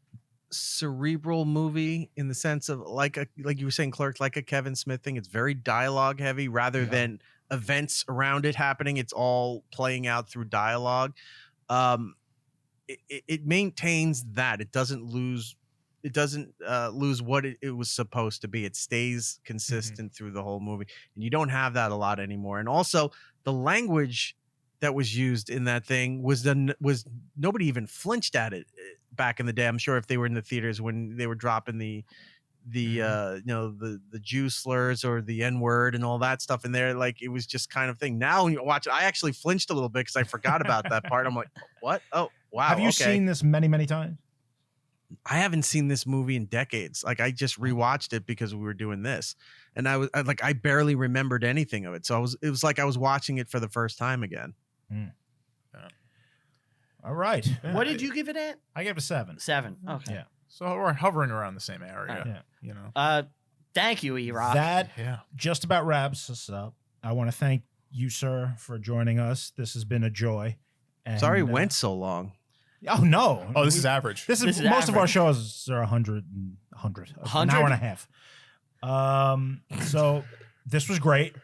cerebral movie in the sense of like you were saying, Clerks, like a Kevin Smith thing. It's very dialogue heavy rather than events around it happening. It's all playing out through dialogue. It maintains that it doesn't lose what it was supposed to be. It stays consistent through the whole movie, and you don't have that a lot anymore. And also the language that was used in that thing was nobody even flinched at it back in the day. I'm sure if they were in the theaters when they were dropping the Jew slurs or the N-word and all that stuff in there, like it was just kind of thing. Now when you watch it, I actually flinched a little bit because I forgot about that part. I'm like, what? Oh wow. Have you okay. seen this many, many times? I haven't seen this movie in decades. Like I just rewatched it because we were doing this, and I barely remembered anything of it. So it was like I was watching it for the first time again. All right. What did you give it at? I gave it a 7. 7. Okay. Yeah. So we're hovering around the same area, Yeah. you know. Thank you, Erock. That Yeah. just about wraps us up. I want to thank you, sir, for joining us. This has been a joy. And, Sorry it went so long. Oh no! Oh, this is average. This is most of our shows are 100, an hour and a half. So this was great.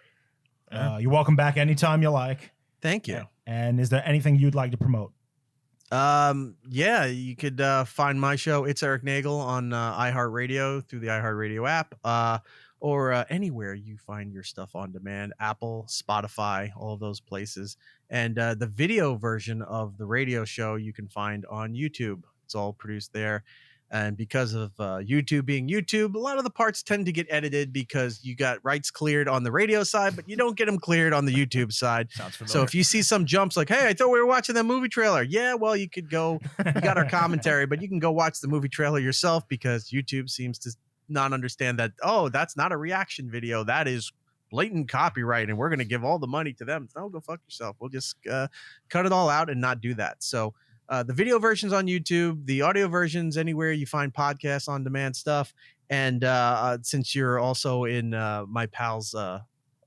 You're welcome back anytime you like. Thank you. And is there anything you'd like to promote? Yeah, you could find my show, It's Erik Nagel, on iHeartRadio through the iHeartRadio app, or anywhere you find your stuff on demand, Apple, Spotify, all of those places. And the video version of the radio show you can find on YouTube. It's all produced there. And because of YouTube being YouTube, a lot of the parts tend to get edited because you got rights cleared on the radio side, but you don't get them cleared on the YouTube side. Sounds familiar. So if you see some jumps like, hey, I thought we were watching that movie trailer. Yeah, well, you could go, you got our commentary, but you can go watch the movie trailer yourself because YouTube seems to not understand that, oh, that's not a reaction video. That is blatant copyright and we're going to give all the money to them. No, go fuck yourself. We'll just cut it all out and not do that. So the video version's on YouTube, the audio version's anywhere you find podcasts on demand stuff. And since you're also in my pal's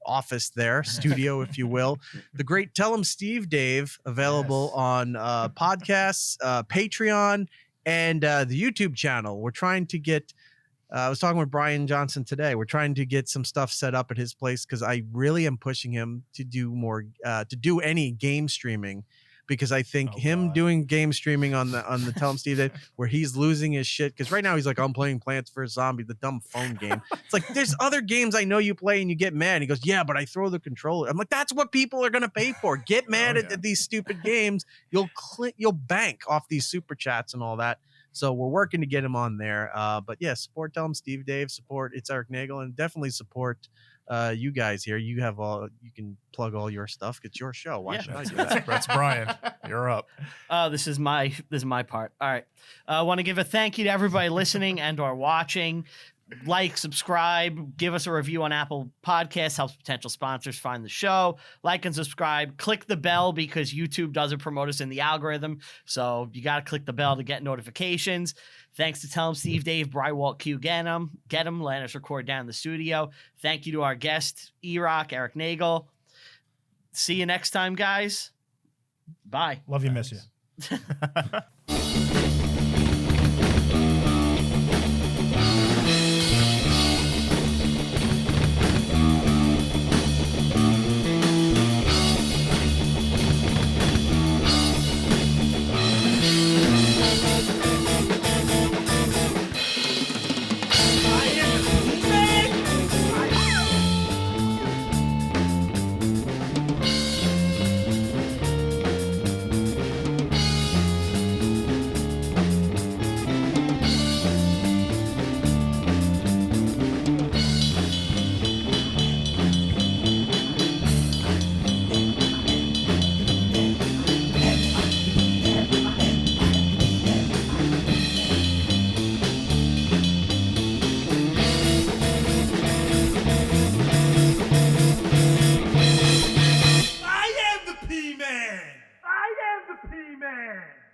office there, studio, if you will, the great Tell 'em Steve Dave, available on podcasts, Patreon, and the YouTube channel. We're trying to get, I was talking with Brian Johnson today. We're trying to get some stuff set up at his place because I really am pushing him to do more, to do any game streaming. because I think him doing game streaming on the Tell Him Steve Dave where he's losing his shit, because right now he's like, I'm playing Plants vs. Zombie, the dumb phone game. It's like, there's other games I know you play and you get mad. He goes, yeah, but I throw the controller. I'm like, that's what people are gonna pay for. Get mad at these stupid games. You'll bank off these super chats and all that. So we're working to get him on there. But yeah, support Tell Him Steve Dave, support It's Erik Nagel, and definitely support you guys here. You can plug all your stuff. It's your show. Why should I do that? That's Brian. You're up. This is my part. All right. I want to give a thank you to everybody listening and or watching. Like, subscribe, give us a review on Apple Podcasts, helps potential sponsors find the show. Like and subscribe. Click the bell because YouTube doesn't promote us in the algorithm. So you got to click the bell to get notifications. Thanks to Tell Him Steve Dave, Brywalt Q, get him, let us record down in the studio. Thank you to our guest, Erock, Erik Nagel. See you next time, guys. Bye. Love you, miss you. I am the P-Man!